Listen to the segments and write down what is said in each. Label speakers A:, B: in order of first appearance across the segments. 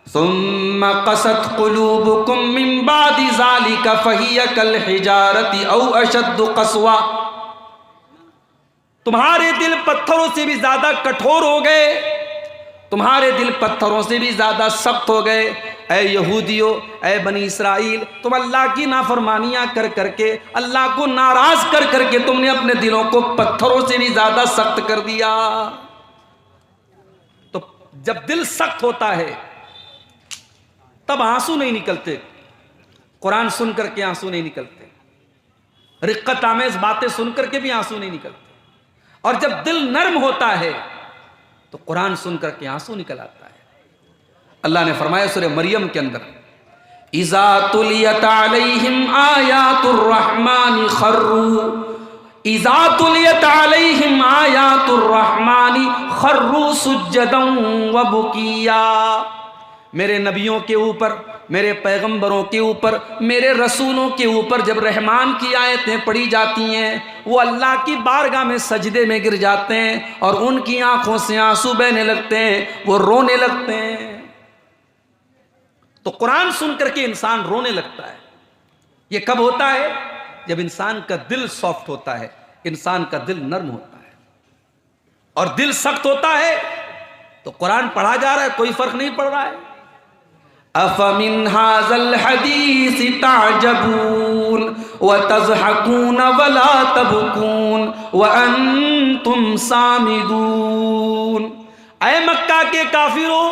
A: सुम्मा क़सत क़ुलूबुकुम मिन बादि ज़ालिका फ़हिय कल हिजारति औ अशद्दु क़स्वा। तुम्हारे दिल पत्थरों से भी ज्यादा कठोर हो गए, तुम्हारे दिल पत्थरों से भी ज्यादा सख्त हो गए। ऐ यहूदियों, ऐ बनी इसराइल, तुम अल्लाह की नाफरमानियां कर करके, अल्लाह को नाराज कर करके तुमने अपने दिलों को पत्थरों से भी ज्यादा सख्त कर दिया। तो जब दिल सख्त होता है तब आंसू नहीं निकलते, कुरान सुन करके आंसू नहीं निकलते, रिक्कत आमेज बातें सुन करके भी आंसू नहीं निकलते। और जब दिल नर्म होता है तो कुरान सुन करके आंसू निकल आता है। अल्लाह ने फरमाया सूरह मरियम के अंदर, इज़ा तुलियत अलैहिम आयातुर रहमानी खर्रू, इज़ा तुलियत अलैहिम आयातुर रहमानी खर्रू सुज्जदन व बुकिया। मेरे नबियों के ऊपर, मेरे पैगंबरों के ऊपर, मेरे रसूलों के ऊपर जब रहमान की आयतें पढ़ी जाती हैं, वो अल्लाह की बारगाह में सजदे में गिर जाते हैं और उनकी आंखों से आंसू बहने लगते हैं, वो रोने लगते हैं। तो कुरान सुन करके इंसान रोने लगता है। ये कब होता है? जब इंसान का दिल सॉफ्ट होता है, इंसान का दिल नर्म होता है। और दिल सख्त होता है तो कुरान पढ़ा जा रहा है, कोई फर्क नहीं पड़ रहा है। अफमिन हाज़ल हदीस ताजबून व तज़हकून वला तबकून व अंतुम सामिदून। ऐ मक्का के काफिरों,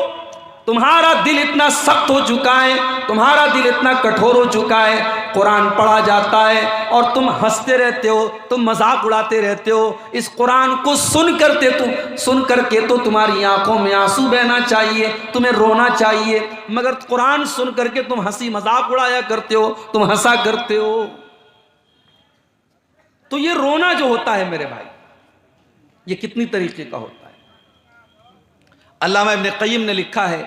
A: तुम्हारा दिल इतना सख्त हो चुका है, तुम्हारा दिल इतना कठोर हो चुका है, कुरान पढ़ा जाता है और तुम हंसते रहते हो, तुम मजाक उड़ाते रहते हो। इस कुरान को सुन करके तो तुम्हारी आंखों में आंसू बहना चाहिए, तुम्हें रोना चाहिए, मगर कुरान सुन करके तुम हंसी मजाक उड़ाया करते हो, तुम हंसा करते हो। तो ये रोना जो होता है मेरे भाई, ये कितनी तरीके का होता है। अल्लामा इब्न क़य्यिम ने लिखा है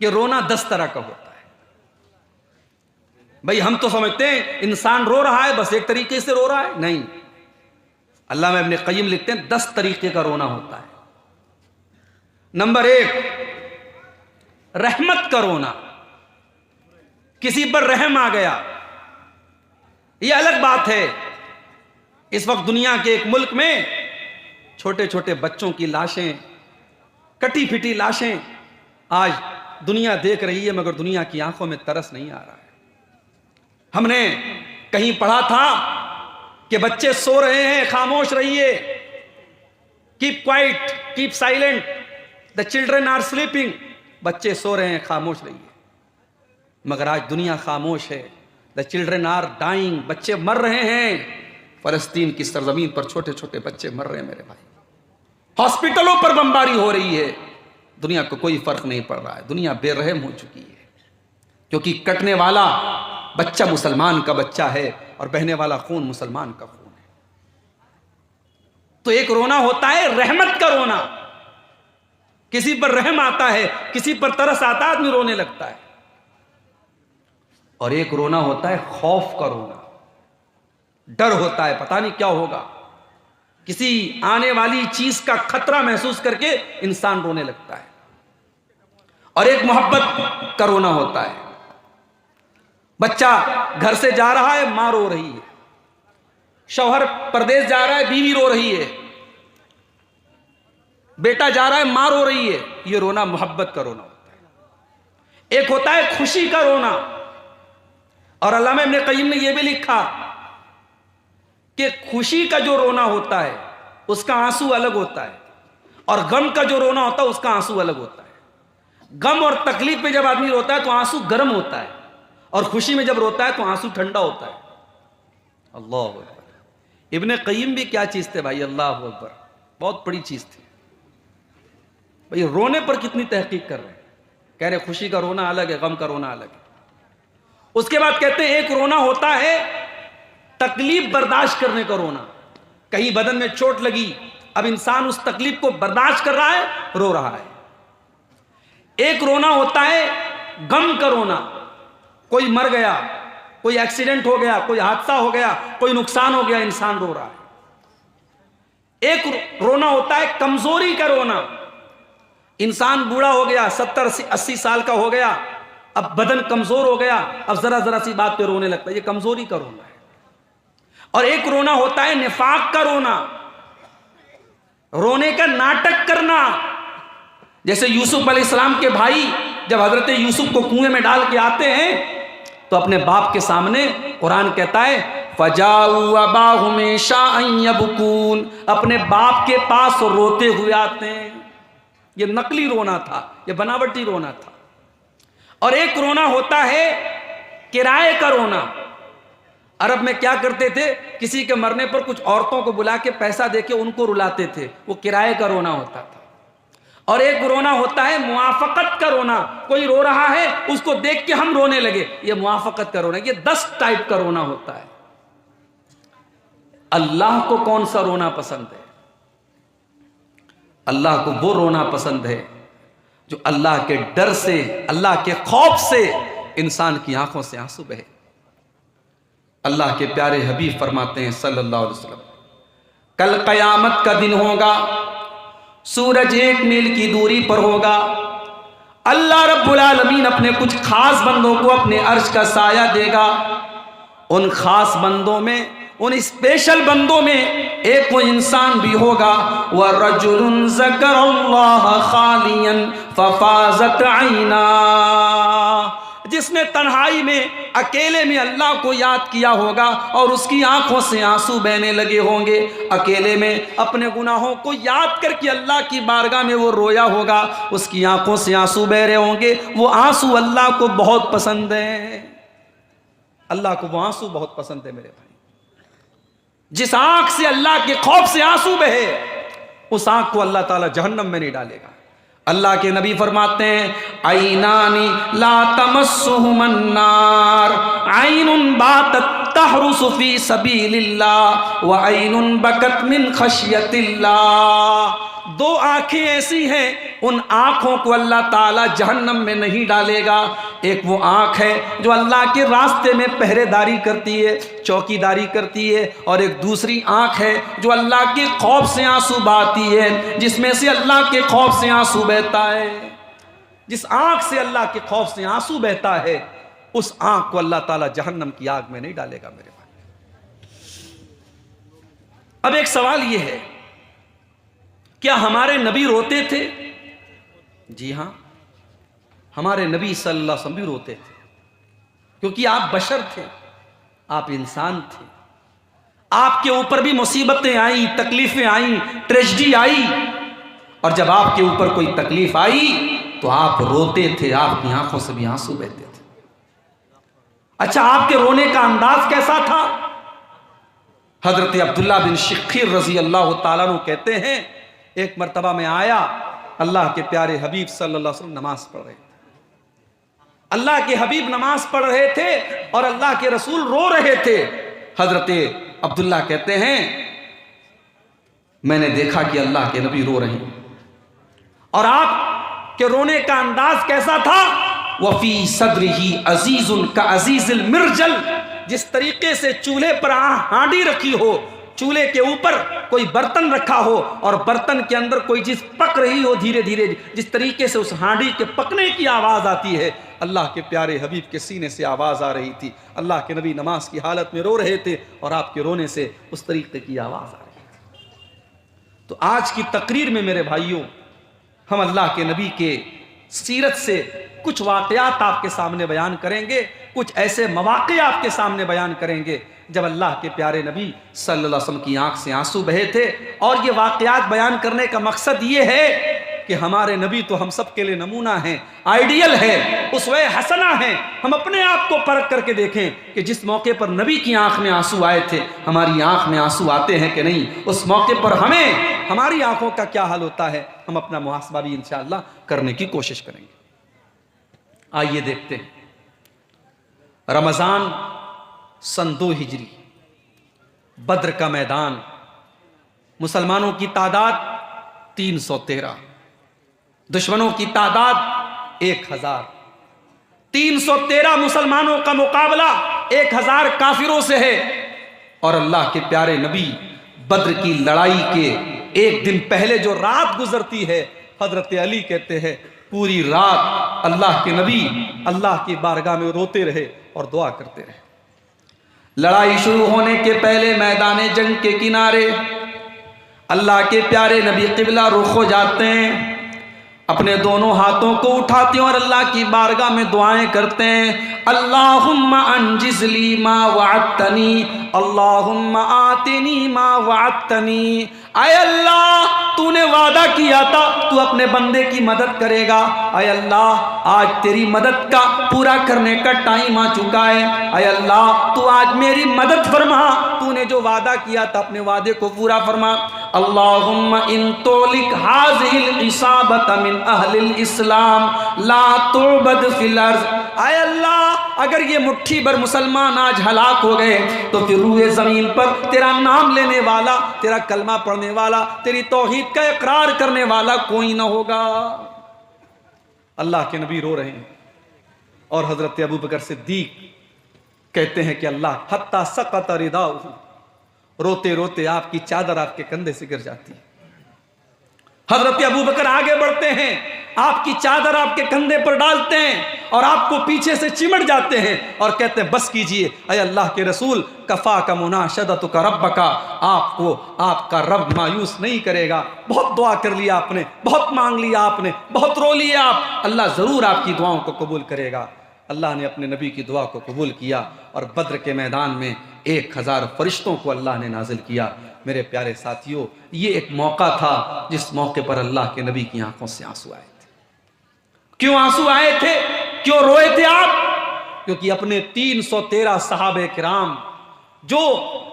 A: कि रोना 10 तरह का होता है। भाई हम तो समझते हैं इंसान रो रहा है बस एक तरीके से रो रहा है, नहीं। अल्लामा इब्न क़य्यिम लिखते हैं 10 तरीके का रोना होता है। नंबर 1, रहमत का रोना, किसी पर रहम आ गया। यह अलग बात है, इस वक्त दुनिया के एक मुल्क में छोटे छोटे बच्चों की लाशें, कटी फिटी लाशें आज दुनिया देख रही है, मगर दुनिया की आंखों में तरस नहीं आ रहा है। हमने कहीं पढ़ा था कि बच्चे सो रहे हैं, खामोश रहिए, keep quiet, keep silent, the children are sleeping. बच्चे सो रहे हैं, खामोश रहिए। मगर आज दुनिया खामोश है, द चिल्ड्रन आर डाइंग, बच्चे मर रहे हैं। फलस्तीन की सरजमीन पर छोटे छोटे बच्चे मर रहे हैं मेरे भाई, हॉस्पिटलों पर बमबारी हो रही है। दुनिया को कोई फर्क नहीं पड़ रहा है, दुनिया बेरहम हो चुकी है, क्योंकि कटने वाला बच्चा मुसलमान का बच्चा है और बहने वाला खून मुसलमान का खून है। तो एक रोना होता है रहमत का रोना, किसी पर रहम आता है, किसी पर तरस आता है, आदमी रोने लगता है। और एक रोना होता है खौफ का रोना, डर होता है, पता नहीं क्या होगा, किसी आने वाली चीज का खतरा महसूस करके इंसान रोने लगता है। और एक मोहब्बत का रोना होता है, बच्चा घर से जा रहा है, मां रो रही है, शौहर परदेश जा रहा है, बीवी रो रही है, बेटा जा रहा है, मां रो रही है। यह रोना मोहब्बत का रोना होता है। एक होता है खुशी का रोना, और अल्लामा इब्न क़य्यिम ने यह भी लिखा कि खुशी का जो रोना होता है उसका आंसू अलग होता है, और गम का जो रोना होता है उसका आंसू अलग होता है। गम और तकलीफ में जब आदमी रोता है तो आंसू गर्म होता है, और खुशी में जब रोता है तो आंसू ठंडा होता है। अल्लाह अकबर। इब्न क़य्यिम भी क्या चीज थे भाई, अल्लाह अकबर, बहुत बड़ी चीज थी भाई। रोने पर कितनी तहकीक कर रहे हैं, कह रहे खुशी का रोना अलग है, गम का रोना अलग है। उसके बाद कहते हैं एक रोना होता है तकलीफ बर्दाश्त करने का रोना। कहीं बदन में चोट लगी, अब इंसान उस तकलीफ को बर्दाश्त कर रहा है, रो रहा है। एक रोना होता है गम का रोना, कोई मर गया, कोई एक्सीडेंट हो गया, कोई हादसा हो गया, कोई नुकसान हो गया, इंसान रो रहा है। एक रोना होता है कमजोरी का रोना, इंसान बूढ़ा हो गया, 70-80 साल का हो गया, अब बदन कमजोर हो गया, अब जरा जरा सी बात पे रोने लगता है, ये कमजोरी का रोना है। और एक रोना होता है निफाक का रोना, रोने का नाटक करना। जैसे यूसुफ अलैहिस्सलाम के भाई जब हजरत यूसुफ को कुएं में डाल के आते हैं तो अपने बाप के सामने कुरान कहता है फजाऊ अबाहुम शाअन यबकून, अपने बाप के पास रोते हुए आते हैं। ये नकली रोना था, ये बनावटी रोना था। और एक रोना होता है किराए का रोना। अरब में क्या करते थे, किसी के मरने पर कुछ औरतों को बुला के पैसा देके उनको रुलाते थे, वो किराए का रोना होता था। और एक रोना होता है मुआफकत का रोना, कोई रो रहा है उसको देख के हम रोने लगे, ये मुआफकत का रोना। ये 10 टाइप का रोना होता है। अल्लाह को कौन सा रोना पसंद है? अल्लाह को वो रोना पसंद है जो अल्लाह के डर से, अल्लाह के खौफ से इंसान की आंखों से आंसू बहे। अल्लाह के प्यारे हबीब फरमाते हैं सल्लल्लाहु अलैहि वसल्लम, कल कयामत का दिन होगा, सूरज 1 मील की दूरी पर होगा, अल्लाह रब्बुल आलमीन अपने कुछ खास बंदों को अपने अर्श का साया देगा। उन खास बंदों में, उन स्पेशल बंदों में एक वो इंसान भी होगा, वह रजुलुन ज़करल्लाह खालियन फफाज़त ऐना, जिसने तन्हाई में अकेले में अल्लाह को याद किया होगा और उसकी आंखों से आंसू बहने लगे होंगे। अकेले में अपने गुनाहों को याद करके अल्लाह की बारगाह में वो रोया होगा, उसकी आंखों से आंसू बह रहे होंगे। वो आंसू अल्लाह को बहुत पसंद है, अल्लाह को वो आंसू बहुत पसंद है मेरे भाई। जिस आंख से अल्लाह के खौफ से आंसू बहे, उस आंख को अल्लाह ताला जहन्नम में नहीं डालेगा। अल्लाह के नबी फरमाते हैं आईनानी ला तमस्सुहुमन नार, आइनुन बातत तहरुसु फी सबीलिल्लाह व आइनुन बकत मिन खशियतिल्लाह। 2 आंखें ऐसी हैं, उन आंखों को अल्लाह ताला जहन्नम में नहीं डालेगा। एक वो आंख है जो अल्लाह के रास्ते में पहरेदारी करती है, चौकीदारी करती है, और एक दूसरी आंख है जो अल्लाह के खौफ से आंसू बहाती है, जिसमें से अल्लाह के खौफ से आंसू बहता है। जिस आंख से अल्लाह के खौफ से आंसू बहता है, उस आंख को अल्लाह ताला जहन्नम की आग में नहीं डालेगा मेरे भाई। अब एक सवाल यह है, क्या हमारे नबी रोते थे? जी हां, हमारे नबी सल्लल्लाहु अलैहि वसल्लम भी रोते थे, क्योंकि आप बशर थे, आप इंसान थे। आपके ऊपर भी मुसीबतें आई, तकलीफें आई, ट्रेजेडी आई, और जब आपके ऊपर कोई तकलीफ आई तो आप रोते थे, आपकी आंखों से भी आंसू बहते थे। अच्छा, आपके रोने का अंदाज कैसा था? हजरत अब्दुल्ला बिन शिखीर रजी अल्लाह ताला अन्हु कहते हैं, एक मर्तबा में आया, अल्लाह के प्यारे हबीब सल्लल्लाहु अलैहि वसल्लम नमाज पढ़ रहे थे। अल्लाह के हबीब नमाज पढ़ रहे थे और अल्लाह के रसूल रो रहे थे। हजरत अब्दुल्ला कहते हैं, मैंने देखा कि अल्लाह के नबी रो रहे हैं, और आप के रोने का अंदाज कैसा था? वफी सदरिही अजीजुन का अजीजुल मिर्जल, जिस तरीके से चूल्हे पर हांडी रखी हो, चूल्हे के ऊपर कोई बर्तन रखा हो और बर्तन के अंदर कोई चीज पक रही हो धीरे धीरे, जिस तरीके से उस हांडी के पकने की आवाज आती है, अल्लाह के प्यारे हबीब के सीने से आवाज आ रही थी। अल्लाह के नबी नमाज की हालत में रो रहे थे और आपके रोने से उस तरीके की आवाज आ रही थी। तो आज की तकरीर में मेरे भाइयों, हम अल्लाह के नबी के सीरत से कुछ वाक़यात आपके सामने बयान करेंगे, कुछ ऐसे मवाक़े आपके सामने बयान करेंगे जब अल्लाह के प्यारे नबी सल्लल्लाहु अलैहि वसल्लम की आंख से आंसू बहे थे। और ये वाक़यात बयान करने का मकसद ये है कि हमारे नबी तो हम सब के लिए नमूना हैं, आइडियल है, उसवे हसना है। हम अपने आप को परख करके देखें कि जिस मौके पर नबी की आंख में आंसू आए थे, हमारी आंख में आंसू आते हैं कि नहीं, उस मौके पर हमें हमारी आंखों का क्या हाल होता है, हम अपना मुहासबा भी इंशाअल्लाह करने की कोशिश करेंगे। आइए देखते हैं। रमज़ान सन 2 हिजरी, बद्र का मैदान, मुसलमानों की तादाद 313, दुश्मनों की तादाद 1000। 313 मुसलमानों का मुकाबला 1000 काफिरों से है। और अल्लाह के प्यारे नबी बद्र की लड़ाई के एक दिन पहले जो रात गुजरती है, हजरत अली कहते हैं पूरी रात अल्लाह के नबी अल्लाह की बारगाह में रोते रहे और दुआ करते रहे। लड़ाई शुरू होने के पहले मैदान जंग के किनारे अल्लाह के प्यारे नबी क़िबला रुख हो जाते हैं, अपने दोनों हाथों को उठाते हैं और अल्लाह की बारगाह में दुआएं करते हैं। अल्लाहुम्मा अंजिज़ली मा वअदतनी, अल्लाहुम्मा आतिनी मा वअदतनी। आय अल्लाह तूने वादा किया था तू अपने बंदे की मदद करेगा। आय अल्लाह आज तेरी मदद का पूरा करने का टाइम आ चुका है। आय अल्लाह तू आज मेरी मदद फरमा, तूने जो वादा किया था अपने वादे को पूरा फरमा। अल्लाहुम्मा इन तोलिक हाज़िहिल इसाबत मिन अहलिल इस्लाम ला तुबद फिल अर्ज़। आय अल्लाह अगर ये मुट्ठी भर मुसलमान आज हलाक हो गए तो फिर रूए ज़मीन पर तेरा नाम लेने वाला, तेरा कलमा पढ़ने वाला, तेरी तौहीद का इकरार करने वाला कोई ना होगा। अल्लाह के नबी रो रहे हैं और हजरत अबू बकर सिद्दीक कहते हैं कि अल्लाह हत्ता सकत रिदाउहु, रोते रोते आपकी चादर आपके कंधे से गिर जाती है। हजरत अबू बकर आगे बढ़ते हैं, आपकी चादर आपके कंधे पर डालते हैं और आपको पीछे से चिमट जाते हैं और कहते हैं बस कीजिए अय अल्लाह के रसूल, कफ़ा का मुनाशदतु का रब्ब का, आपको आपका रब मायूस नहीं करेगा। बहुत दुआ कर लिया आपने, बहुत मांग लिया आपने, बहुत रो लिया आप, अल्लाह ज़रूर आपकी दुआओं को कबूल करेगा। अल्लाह ने अपने नबी की दुआ को कबूल किया और बद्र के मैदान में 1000 फरिश्तों को अल्लाह ने नाजिल किया। मेरे प्यारे साथियों, ये एक मौका था जिस मौके पर अल्लाह के नबी की आंखों से आंसू आए थे। क्यों आंसू आए थे, क्यों रोए थे आप? क्योंकि अपने 313 सहाबे किराम जो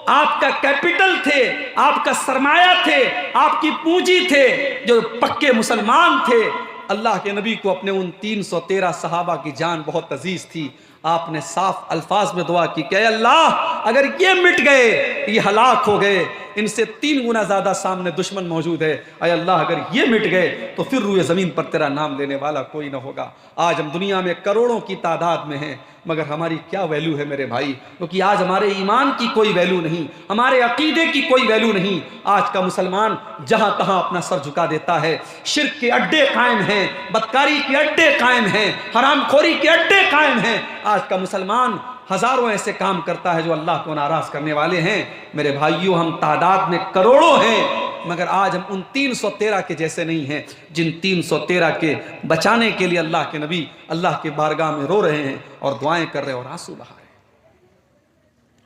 A: आपका कैपिटल थे, आपका सरमाया थे, आपकी पूंजी थे, जो पक्के मुसलमान थे, अल्लाह के नबी को अपने उन 313 सहाबा की जान बहुत अजीज थी। आपने साफ अल्फाज में दुआ की कि अल्लाह अगर ये मिट गए, ये हलाक हो गए, इनसे 3 गुना ज्यादा सामने दुश्मन मौजूद है, अय अल्लाह अगर ये मिट गए तो फिर रूए जमीन पर तेरा नाम लेने वाला कोई ना होगा। आज हम दुनिया में करोड़ों की तादाद में हैं, मगर हमारी क्या वैल्यू है मेरे भाई? क्योंकि आज हमारे ईमान की कोई वैल्यू नहीं, हमारे अकीदे की कोई वैल्यू नहीं। आज का मुसलमान जहां तहां अपना सर झुका देता है, शिर्क के अड्डे कायम हैं, बदकारी के अड्डे कायम हैं, हरामखोरी के अड्डे कायम हैं। आज का मुसलमान हजारों ऐसे काम करता है जो अल्लाह को नाराज करने वाले हैं। मेरे भाइयों, हम तादाद में करोड़ों हैं, मगर आज हम उन 313 के जैसे नहीं हैं जिन 313 के बचाने के लिए अल्लाह के नबी अल्लाह के बारगाह में रो रहे हैं और दुआएं कर रहे हैं और आंसू बहा रहे हैं।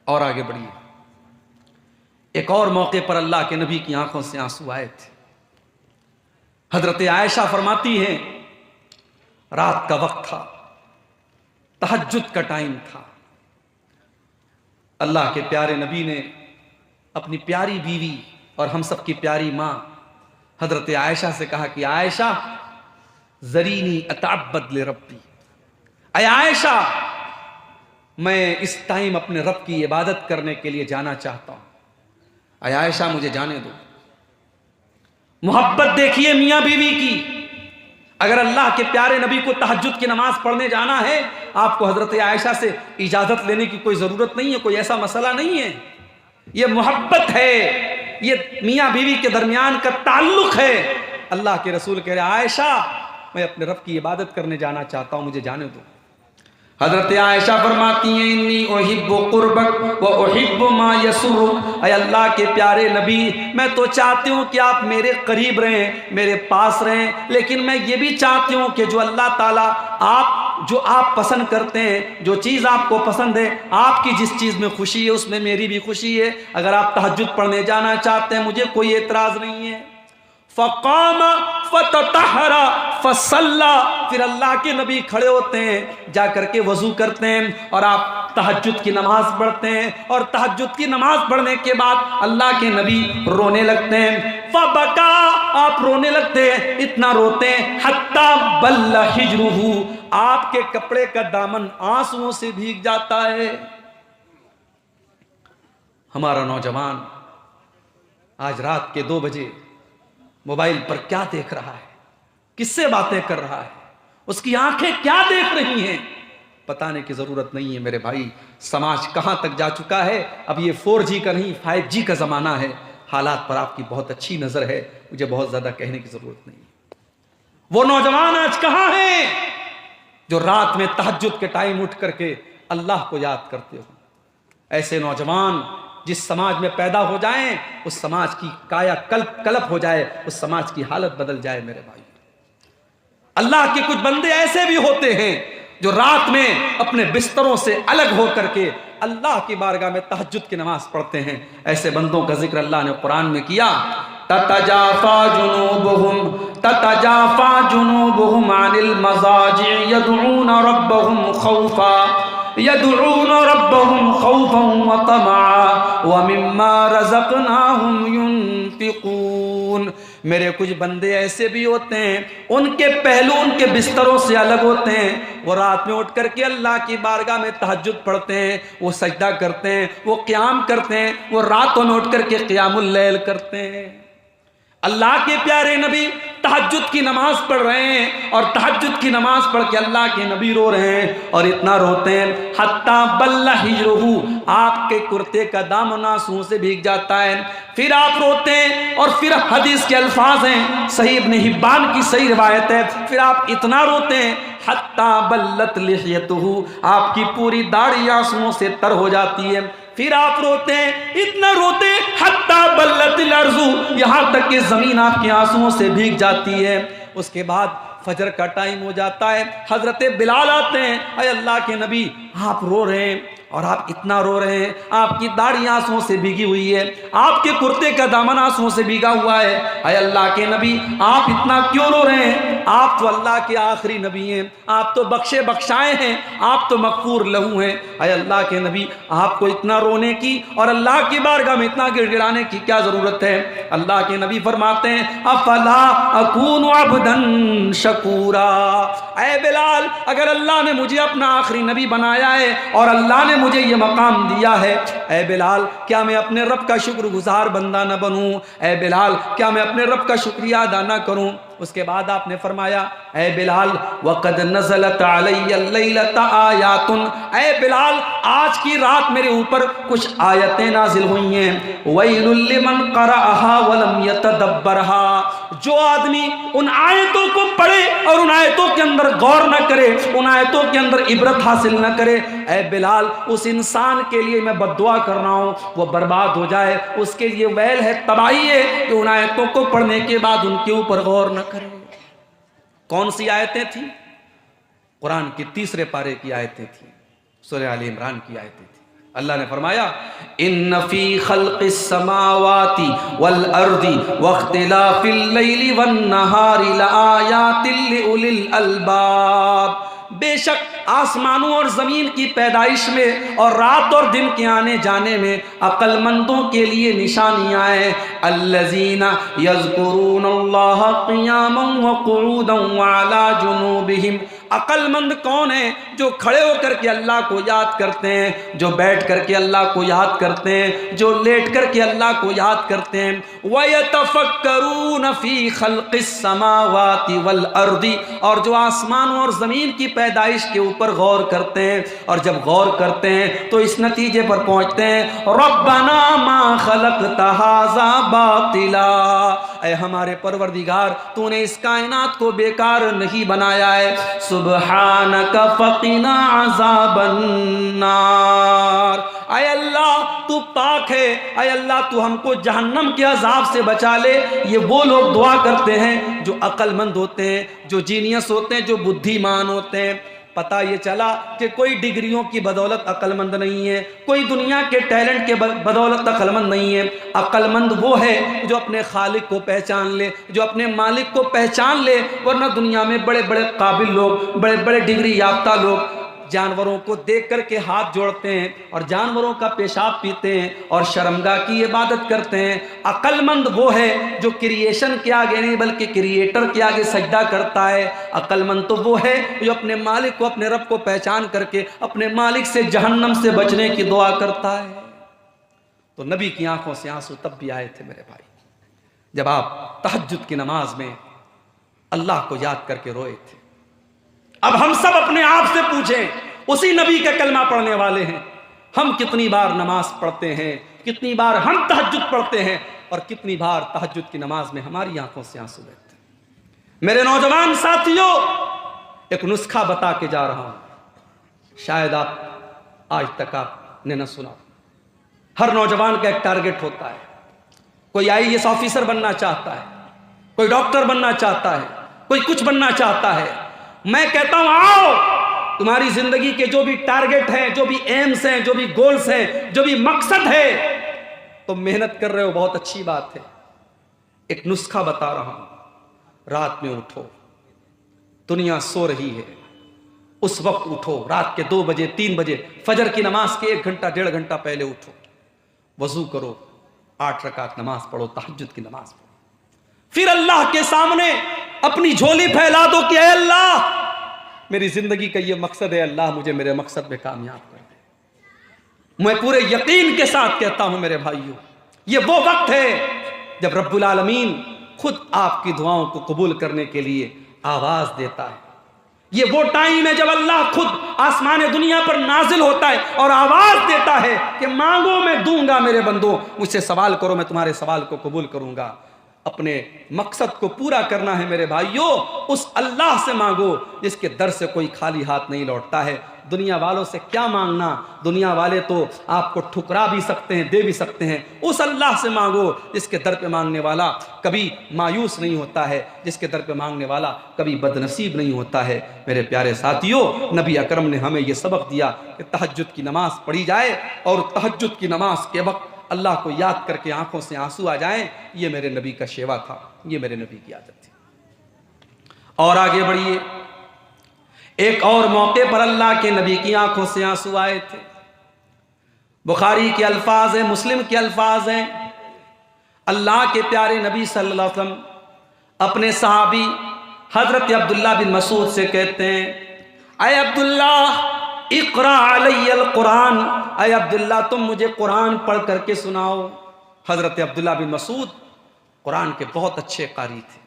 A: और आगे बढ़िए, एक और मौके पर अल्लाह के नबी की आंखों से आंसू आए थे। हजरत आयशा फरमाती हैं, रात का वक्त था, तहज्जुद का टाइम था, अल्लाह के प्यारे नबी ने अपनी प्यारी बीवी और हम सब की प्यारी माँ हजरत आयशा से कहा कि आयशा जरीनी अतअब्बद ले रब्बी, अय आयशा मैं इस टाइम अपने रब की इबादत करने के लिए जाना चाहता हूं, अय आयशा मुझे जाने दो। मोहब्बत देखिए मियाँ बीवी की। अगर अल्लाह के प्यारे नबी को तहज्जुद की नमाज पढ़ने जाना है, आपको हजरत आयशा से इजाजत लेने की कोई जरूरत नहीं है, कोई ऐसा मसला नहीं है। यह मोहब्बत है, ये मियाँ बीवी के दरमियान का ताल्लुक है। अल्लाह के रसूल कह रहे आयशा मैं अपने रब की इबादत करने जाना चाहता हूं, मुझे जाने दो। हजरत आयशा फरमाती हैं, इन्नी उहिब्बु कुर्बक व उहिब्बु मा यसुरुक, अय अल्लाह के प्यारे नबी मैं तो चाहती हूँ कि आप मेरे करीब रहें, मेरे पास रहें, लेकिन मैं ये भी चाहती हूँ कि जो अल्लाह ताला जो आप पसंद करते हैं, जो चीज़ आपको पसंद है, आपकी जिस चीज़ में खुशी है उसमें मेरी भी खुशी है। अगर आप तहज्जुद पढ़ने जाना चाहते हैं मुझे कोई एतराज़ नहीं है। फ़क़ाम फ़ततहरा फ़सल्ला, फिर अल्लाह के नबी खड़े होते हैं, जा करके वज़ू करते हैं और आप तहज्जुद की नमाज पढ़ते हैं, और तहज्जुद की नमाज पढ़ने के बाद अल्लाह के नबी रोने लगते हैं। फ़बका, आप रोने लगते हैं, इतना रोते हैं हत्ता बल्ला हिजरुहु, आपके कपड़े का दामन आंसुओं से भीग जाता है। हमारा नौजवान आज रात के 2 बजे मोबाइल पर क्या देख रहा है, किससे बातें कर रहा है, उसकी आंखें क्या देख रही हैं, बताने की जरूरत नहीं है मेरे भाई। समाज कहां तक जा चुका है। अब ये 4G का नहीं 5G का जमाना है। हालात पर आपकी बहुत अच्छी नजर है, मुझे बहुत ज्यादा कहने की जरूरत नहीं है। वो नौजवान आज कहां हैं जो रात में तहज्जुद के टाइम उठ करके अल्लाह को याद करते हो? ऐसे नौजवान जिस समाज में पैदा हो जाएं, उस समाज की काया कल्प हो जाए, उस समाज की हालत बदल जाए। मेरे भाई, अल्लाह के कुछ बंदे ऐसे भी होते हैं जो रात में अपने बिस्तरों से अलग होकर के अल्लाह की बारगाह में तहज्जुद की नमाज पढ़ते हैं। ऐसे बंदों का जिक्र अल्लाह ने कुरान में किया। ततजाफा जुनूबुहुम अनिल मज़ाजि यदऊन रब्बहुम खौफन व तमआ व मिम्मा रज़क़नाहुम युनफिकून। मेरे कुछ बंदे ऐसे भी होते हैं, उनके पहलू उनके बिस्तरों से अलग होते हैं। वो रात में उठ करके अल्लाह की बारगाह में तहज्जुद पढ़ते हैं, वो सजदा करते हैं, वो क़याम करते हैं, वो रातों में उठ करके क़यामुल लैल करते हैं। अल्लाह के प्यारे नबी तहज्जुद की नमाज पढ़ रहे हैं और तहज्जुद की नमाज पढ़ के अल्लाह के नबी रो रहे हैं और इतना रोते हैं हत्ता बल्ला हिजरुहु, आपके कुर्ते का दामन आंसुओं से भीग जाता है। फिर आप रोते हैं और फिर हदीस के अल्फाज हैं, सही इब्न हिब्बान की सही रिवायत है, फिर आप इतना रोते हैं हत्ता बल्लत लिहयतुहु, आपकी पूरी दाढ़ी आंसुओं से तर हो जाती है। फिर आप रोते हैं, इतना रोते हत्ता बल्लतिल अर्ज़ु, यहां तक कि जमीन आपके आंसुओं से भीग जाती है। उसके बाद फजर का टाइम हो जाता है, हजरत बिलाल आते हैं, अरे अल्लाह के नबी आप रो रहे हैं और आप इतना रो रहे हैं, आपकी दाढ़ी आंसुओं से भीगी हुई है, आपके कुर्ते का दामन आंसुओं से भीगा हुआ है, अरे अल्लाह के नबी आप इतना क्यों रो रहे हैं? आप तो अल्लाह के आखिरी नबी हैं, आप तो बख्शे बख्शाए हैं, आप तो मगफूर लहू हैं। अरे अल्लाह के नबी आपको इतना रोने की और अल्लाह की बारगाह में इतना गिड़गिड़ाने की क्या जरूरत है? अल्लाह के नबी फरमाते हैं अफला अकूनु अब्दन शकूरा, ऐ बिलाल अगर अल्लाह ने मुझे अपना आखिरी नबी बनाया है और अल्लाह ने मुझे ये मकाम दिया है, ऐ बिलाल क्या मैं अपने रब का शुक्रगुजार बंदा न बनूं? ऐ बिलाल क्या मैं अपने रब का शुक्रिया अदा न करूं? उसके बाद आपने फरमाया ऐ बिलाल वक़द नज़लत अलैया लैलता आयातुन, ऐ बिलाल आज की रात मेरे ऊपर कुछ आयतें नाजिल हुई हैं। वैलुल लिमन क़रअहा वलम यतदब्बरहा, जो आदमी उन आयतों को पढ़े और उन आयतों के अंदर गौर न करे, उन आयतों के अंदर इबरत हासिल न करे, ऐ बिलाल उस इंसान के लिए मैं बद्दुआ कर रहा हूँ, वो बर्बाद हो जाए, उसके लिए वैल है, तबाही है कि उन आयतों को पढ़ने के बाद उनके ऊपर गौर न करे। कौन सी आयतें थी? कुरान की 3 पारे की आयतें थी, सूरह आल इमरान की आयतें थी। अल्लाह ने फरमाया इन्न फी खल्क़िस समावाति वल अर्दि वख्तिलाफिल लैलि वन नहारि लआयातिल लिउलिल अलबाब, बेशक आसमानों और जमीन की पैदाइश में और रात और दिन के आने जाने में अक्लमंदों के लिए निशानियां हैं। अल्लज़ीना यज़्कुरूनल्लाह क़ियामन व क़ुऊदन व अला जुनूबिहिम, अक्लमंद कौन है? जो खड़े होकर के अल्लाह को याद करते हैं, जो बैठ करके अल्लाह को याद करते हैं, जो लेट करके अल्लाह को याद करते हैं। व यतफक्करून फ़ी खल्क़िस समावाति वल अर्दि, और जो आसमानों और ज़मीन की पैदाइश के ऊपर गौर करते हैं, और जब गौर करते हैं तो इस नतीजे पर पहुंचते हैं रब्बना मा खलक़्ता हाज़ा बातिला, ऐ हमारे परवरदिगार तूने इस कायनात को बेकार नहीं बनाया है। सुब्हानका फ़क़िना अज़ाबन नार, ऐ अल्लाह तू पाक है, ऐ अल्लाह तू हमको जहन्नम के अजाब से बचा ले। ये वो लोग दुआ करते हैं जो अक्लमंद होते हैं, जो जीनियस होते हैं, जो बुद्धिमान होते हैं। पता ये चला कि कोई डिग्रियों की बदौलत अक्लमंद नहीं है, कोई दुनिया के टैलेंट के बदौलत अक्लमंद नहीं है। अक्लमंद वो है जो अपने खालिक को पहचान ले, जो अपने मालिक को पहचान ले। वरना दुनिया में बड़े बड़े काबिल लोग, बड़े बड़े डिग्री याफ्ता लोग जानवरों को देख करके हाथ जोड़ते हैं और जानवरों का पेशाब पीते हैं और शर्मगाह की इबादत करते हैं। अक्लमंद वो है जो क्रिएशन के आगे नहीं बल्कि क्रिएटर के आगे सजदा करता है। अक्लमंद तो वो है जो अपने मालिक को, अपने रब को पहचान करके अपने मालिक से जहन्नम से बचने की दुआ करता है। तो नबी की आंखों से आंसू तब भी आए थे मेरे भाई, जब आप तहज्जुद की नमाज में अल्लाह को याद करके रोए थे। अब हम सब अपने आप से पूछें, उसी नबी का कलमा पढ़ने वाले हैं, हम कितनी बार नमाज पढ़ते हैं, कितनी बार हम तहज्जुद पढ़ते हैं और कितनी बार तहज्जुद की नमाज में हमारी आंखों से आंसू बहते हैं। मेरे नौजवान साथियों, एक नुस्खा बता के जा रहा हूं, शायद आप आज तक आपने न सुना। हर नौजवान का एक टारगेट होता है। कोई आईएएस ऑफिसर बनना चाहता है, कोई डॉक्टर बनना चाहता है, कोई कुछ बनना चाहता है। मैं कहता हूं आओ, तुम्हारी जिंदगी के जो भी टारगेट हैं, जो भी एम्स हैं, जो भी गोल्स हैं, जो भी मकसद है, तुम मेहनत कर रहे हो, बहुत अच्छी बात है। एक नुस्खा बता रहा हूं, रात में उठो, दुनिया सो रही है, उस वक्त उठो, रात के 2 बजे 3 बजे, फजर की नमाज के 1 घंटा 1.5 घंटा पहले उठो, वजू करो, 8 रकात नमाज पढ़ो, तहज्जुद की नमाज पढ़ो, फिर अल्लाह के सामने अपनी झोली फैला दो कि ऐ अल्लाह, मेरी जिंदगी का ये मकसद है, अल्लाह मुझे मेरे मकसद में कामयाब कर दे। मैं पूरे यकीन के साथ कहता हूं मेरे भाइयों, ये वो वक्त है जब रब्बुल आलमीन खुद आपकी दुआओं को कबूल करने के लिए आवाज देता है। ये वो टाइम है जब अल्लाह खुद आसमान दुनिया पर नाजिल होता है और आवाज देता है कि मांगो मैं दूंगा, मेरे बंदो मुझसे सवाल करो, मैं तुम्हारे सवाल को कबूल करूंगा। अपने मकसद को पूरा करना है मेरे भाइयों, उस अल्लाह से मांगो जिसके दर से कोई खाली हाथ नहीं लौटता है। दुनिया वालों से क्या मांगना, दुनिया वाले तो आपको ठुकरा भी सकते हैं, दे भी सकते हैं। उस अल्लाह से मांगो जिसके दर पे मांगने वाला कभी मायूस नहीं होता है, जिसके दर पे मांगने वाला कभी बदनसीब नहीं होता है। मेरे प्यारे साथियों, नबी अकरम ने हमें यह सबक दिया कि तहज्जुद की नमाज पढ़ी जाए और तहज्जुद की नमाज के वक्त अल्लाह को याद करके आंखों से आंसू आ जाएं। ये मेरे नबी का शेवा था, ये मेरे नबी की आदत थी। और आगे बढ़िए, एक और मौके पर अल्लाह के नबी की आंखों से आंसू आए थे। बुखारी के अल्फाज हैं, मुस्लिम के अल्फाज हैं। अल्लाह के प्यारे नबी सल्लल्लाहु अलैहि वसल्लम अपने सहाबी हजरत अब्दुल्ला बिन मसूद से कहते हैं, अय अब्दुल्ला इक़रा अलैयल कुरान, अय अब्दुल्ला तुम मुझे कुरान पढ़ करके सुनाओ। हजरत अब्दुल्ला बिन मसूद कुरान के बहुत अच्छे कारी थे।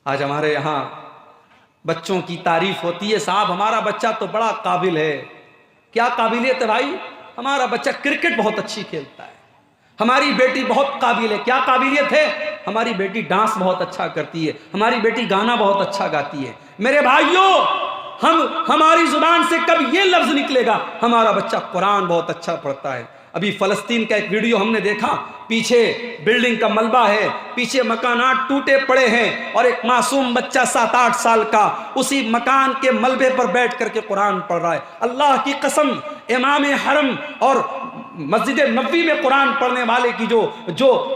A: आज हमारे यहाँ बच्चों की तारीफ होती है, साहब हमारा बच्चा तो बड़ा काबिल है। क्या काबिलियत है भाई? हमारा बच्चा क्रिकेट बहुत अच्छी खेलता है, हमारी बेटी बहुत काबिल है। क्या काबिलियत है? हमारी बेटी डांस बहुत अच्छा करती है, हमारी बेटी गाना बहुत अच्छा गाती है। मेरे भाइयों, हमारी जुबान से कब ये लफ्ज निकलेगा हमारा बच्चा कुरान बहुत अच्छा पढ़ता है। अभी फलस्तीन का एक वीडियो हमने देखा, पीछे बिल्डिंग का मलबा है, पीछे मकानात टूटे पड़े हैं और एक मासूम बच्चा 7-8 साल का उसी मकान के मलबे पर बैठ करके कुरान पढ़ रहा है। अल्लाह की कसम, इमाम हरम और मस्जिद नबवी में कुरान पढ़ने वाले की जो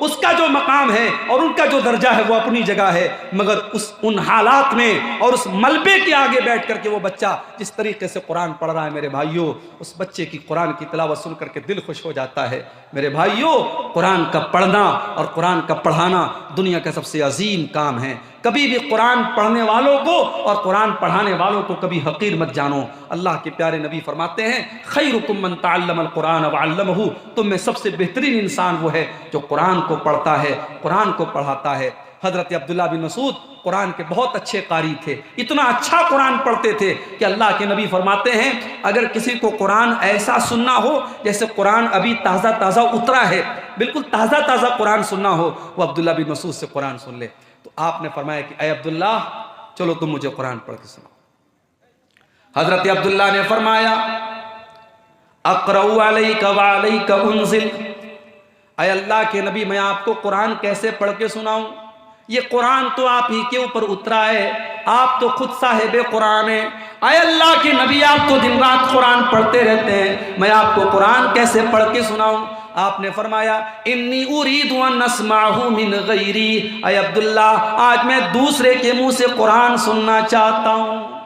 A: उसका जो मकाम है और उनका जो दर्जा है वो अपनी जगह है, मगर उन हालात में और उस मलबे के आगे बैठ करके वो बच्चा जिस तरीके से कुरान पढ़ रहा है, मेरे भाइयों, उस बच्चे की कुरान की तिलावत सुन करके दिल खुश हो जाता है। मेरे भाइयों, कुरान का पढ़ना और कुरान का पढ़ाना दुनिया का सबसे अजीम काम है। कभी भी कुरान पढ़ने वालों को और कुरान पढ़ाने वालों को कभी हकीर मत जानो। अल्लाह के प्यारे नबी फरमाते हैं, खैरुकुम मन तअल्लमल कुरान व अल्लमहु, तुम में सबसे बेहतरीन इंसान वो है जो कुरान को पढ़ता है, कुरान को पढ़ाता है। हजरत अब्दुल्ला बिन मसूद कुरान के बहुत अच्छे कारी थे, इतना अच्छा कुरान पढ़ते थे कि अल्लाह के नबी फरमाते हैं, अगर किसी को कुरान ऐसा सुनना हो जैसे कुरान अभी ताज़ा ताज़ा उतरा है, बिल्कुल ताज़ा ताज़ा कुरान सुनना हो, वो अब्दुल्ला बिन मसूद से कुरान सुन ले। तो आपने फरमाया कि अय अब्दुल्ला, चलो तुम मुझे कुरान पढ़ के सुनाओ। हजरत अब्दुल्ला ने फरमाया, अक़रउ अलैका व अलैका उन्ज़िल, अय अल्लाह के नबी, मैं आपको कुरान कैसे पढ़ के सुनाऊं? ये कुरान तो आप ही के ऊपर उतरा है, आप तो खुद साहिब कुरान है। अय अल्लाह के नबी, आप तो दिन रात कुरान पढ़ते रहते हैं, मैं आपको कुरान कैसे पढ़ के सुनाऊं? आपने फरमाया, इन्नी उरीदु अन अस्माहु मिन गैरी, अय अब्दुल्ला, आज मैं दूसरे के मुंह से कुरान सुनना चाहता हूं।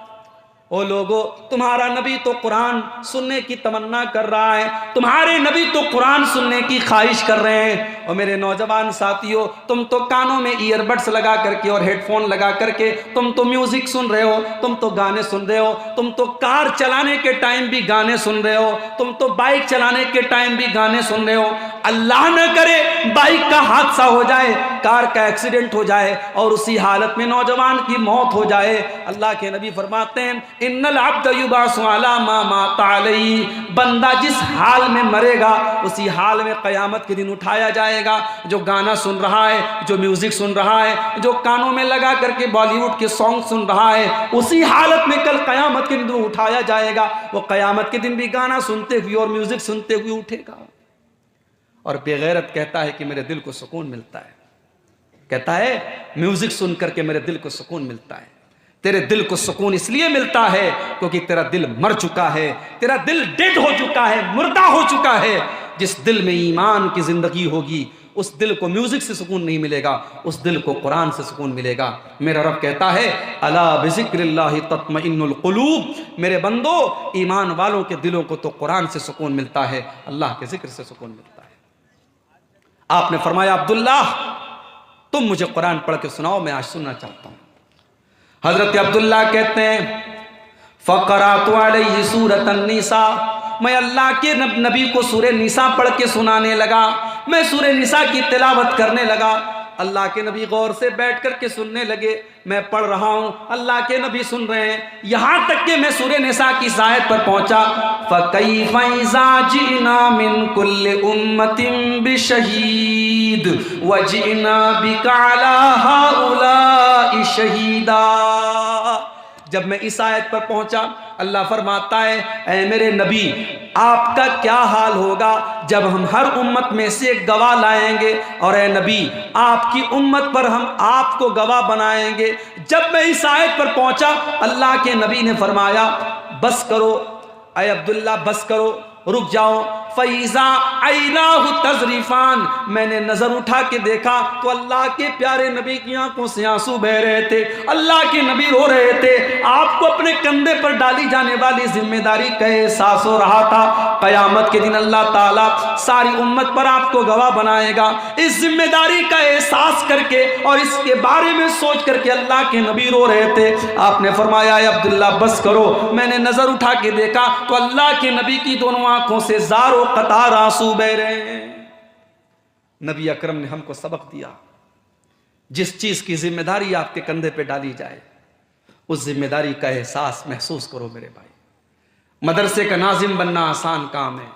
A: ओ लोगो, तुम्हारा नबी तो कुरान सुनने की तमन्ना कर रहा है, तुम्हारे नबी तो कुरान सुनने की ख्वाहिश कर रहे हैं। और मेरे नौजवान साथियों, तुम तो कानों में ईयरबड्स लगा करके और हेडफोन लगा करके तुम तो म्यूजिक सुन रहे हो, तुम तो गाने सुन रहे हो, तुम तो कार चलाने के टाइम भी गाने सुन रहे हो, तुम तो बाइक चलाने के टाइम भी गाने सुन रहे हो। अल्लाह न करे बाइक का हादसा हो जाए, कार का एक्सीडेंट हो जाए और उसी हालत में नौजवान की मौत हो जाए, अल्लाह के नबी फरमाते हैं इन्नल अब्द युबासु अला मा माता अलैहि, बंदा जिस हाल में मरेगा उसी हाल में क़यामत के दिन उठाया जाएगा। जो गाना सुन रहा है, जो म्यूजिक सुन रहा है, जो कानों में लगा करके बॉलीवुड के सॉन्ग सुन रहा है, उसी हालत में कल क़यामत के दिन उठाया जाएगा। वो क़यामत के दिन भी गाना सुनते हुए और म्यूजिक सुनते हुए उठेगा। और बेगैरत कहता है कि मेरे दिल को सुकून मिलता है, कहता है म्यूजिक सुन करके मेरे दिल को सुकून मिलता है। तेरे दिल को सुकून इसलिए मिलता है क्योंकि तेरा दिल मर चुका है, तेरा दिल डेड हो चुका है, मुर्दा हो चुका है। जिस दिल में ईमान की जिंदगी होगी उस दिल को म्यूजिक से सुकून नहीं मिलेगा, उस दिल को कुरान से सुकून मिलेगा। मेरा रब कहता है अला बिज़िक्रिल्लाहि तत्मइन्नुल क़ुलूब, मेरे बंदो ईमान वालों के दिलों को तो कुरान से सुकून मिलता है, अल्लाह के जिक्र से सुकून मिलता है। आपने फरमाया अब्दुल्ला तुम मुझे कुरान पढ़ के सुनाओ, मैं आज सुनना चाहता हूं। हजरत अब्दुल्ला कहते हैं फ़क़रातु अलैहि सूरतन निसा, मैं अल्लाह के नबी को सूरह निसा पढ़ के सुनाने लगा, मैं सूरह निसा की तिलावत करने लगा। अल्लाह के नबी गौर से बैठ कर के सुनने लगे, मैं पढ़ रहा हूं, अल्लाह के नबी सुन रहे हैं, यहां तक कि मैं सूरह निसा की आयत पर पहुंचा फ़कैफ़ इज़ा जिना मिन कुल्लि उम्मतिन बिशहीद व जिना बिका अला हाउलाइ शहीदा। जब मैं इस आयत पर पहुंचा, अल्लाह फरमाता है ऐ मेरे नबी आपका क्या हाल होगा जब हम हर उम्मत में से एक गवाह लाएंगे, और ऐ नबी आपकी उम्मत पर हम आपको गवाह बनाएंगे। जब मैं इस आयत पर पहुंचा, अल्लाह के नबी ने फरमाया बस करो ऐ अब्दुल्ला, बस करो, रुक जाओ। फ़ैज़ा ऐनाहु तज़रिफ़ान, मैंने नजर उठा के देखा तो अल्लाह के प्यारे नबी की आंखों से आंसू बह रहे थे, अल्लाह के नबी रो रहे थे। आपको अपने कंधे पर डाली जाने वाली जिम्मेदारी का एहसास हो रहा था। क़यामत के दिन अल्लाह ताला सारी उम्मत पर आपको गवाह बनाएगा। इस जिम्मेदारी का एहसास करके और इसके बारे में सोच करके अल्लाह के नबी रो रहे थे। आपने फरमाया अब्दुल्ला बस करो, मैंने नजर उठा के देखा तो अल्लाह के नबी की दोनों आंखों से ज़ारो कतार आंसू बह रहे हैं। नबी अकरम ने हमको सबक दिया, जिस चीज की जिम्मेदारी आपके कंधे पे डाली जाए उस जिम्मेदारी का एहसास महसूस करो मेरे भाई। मदरसे का नाजिम बनना आसान काम है,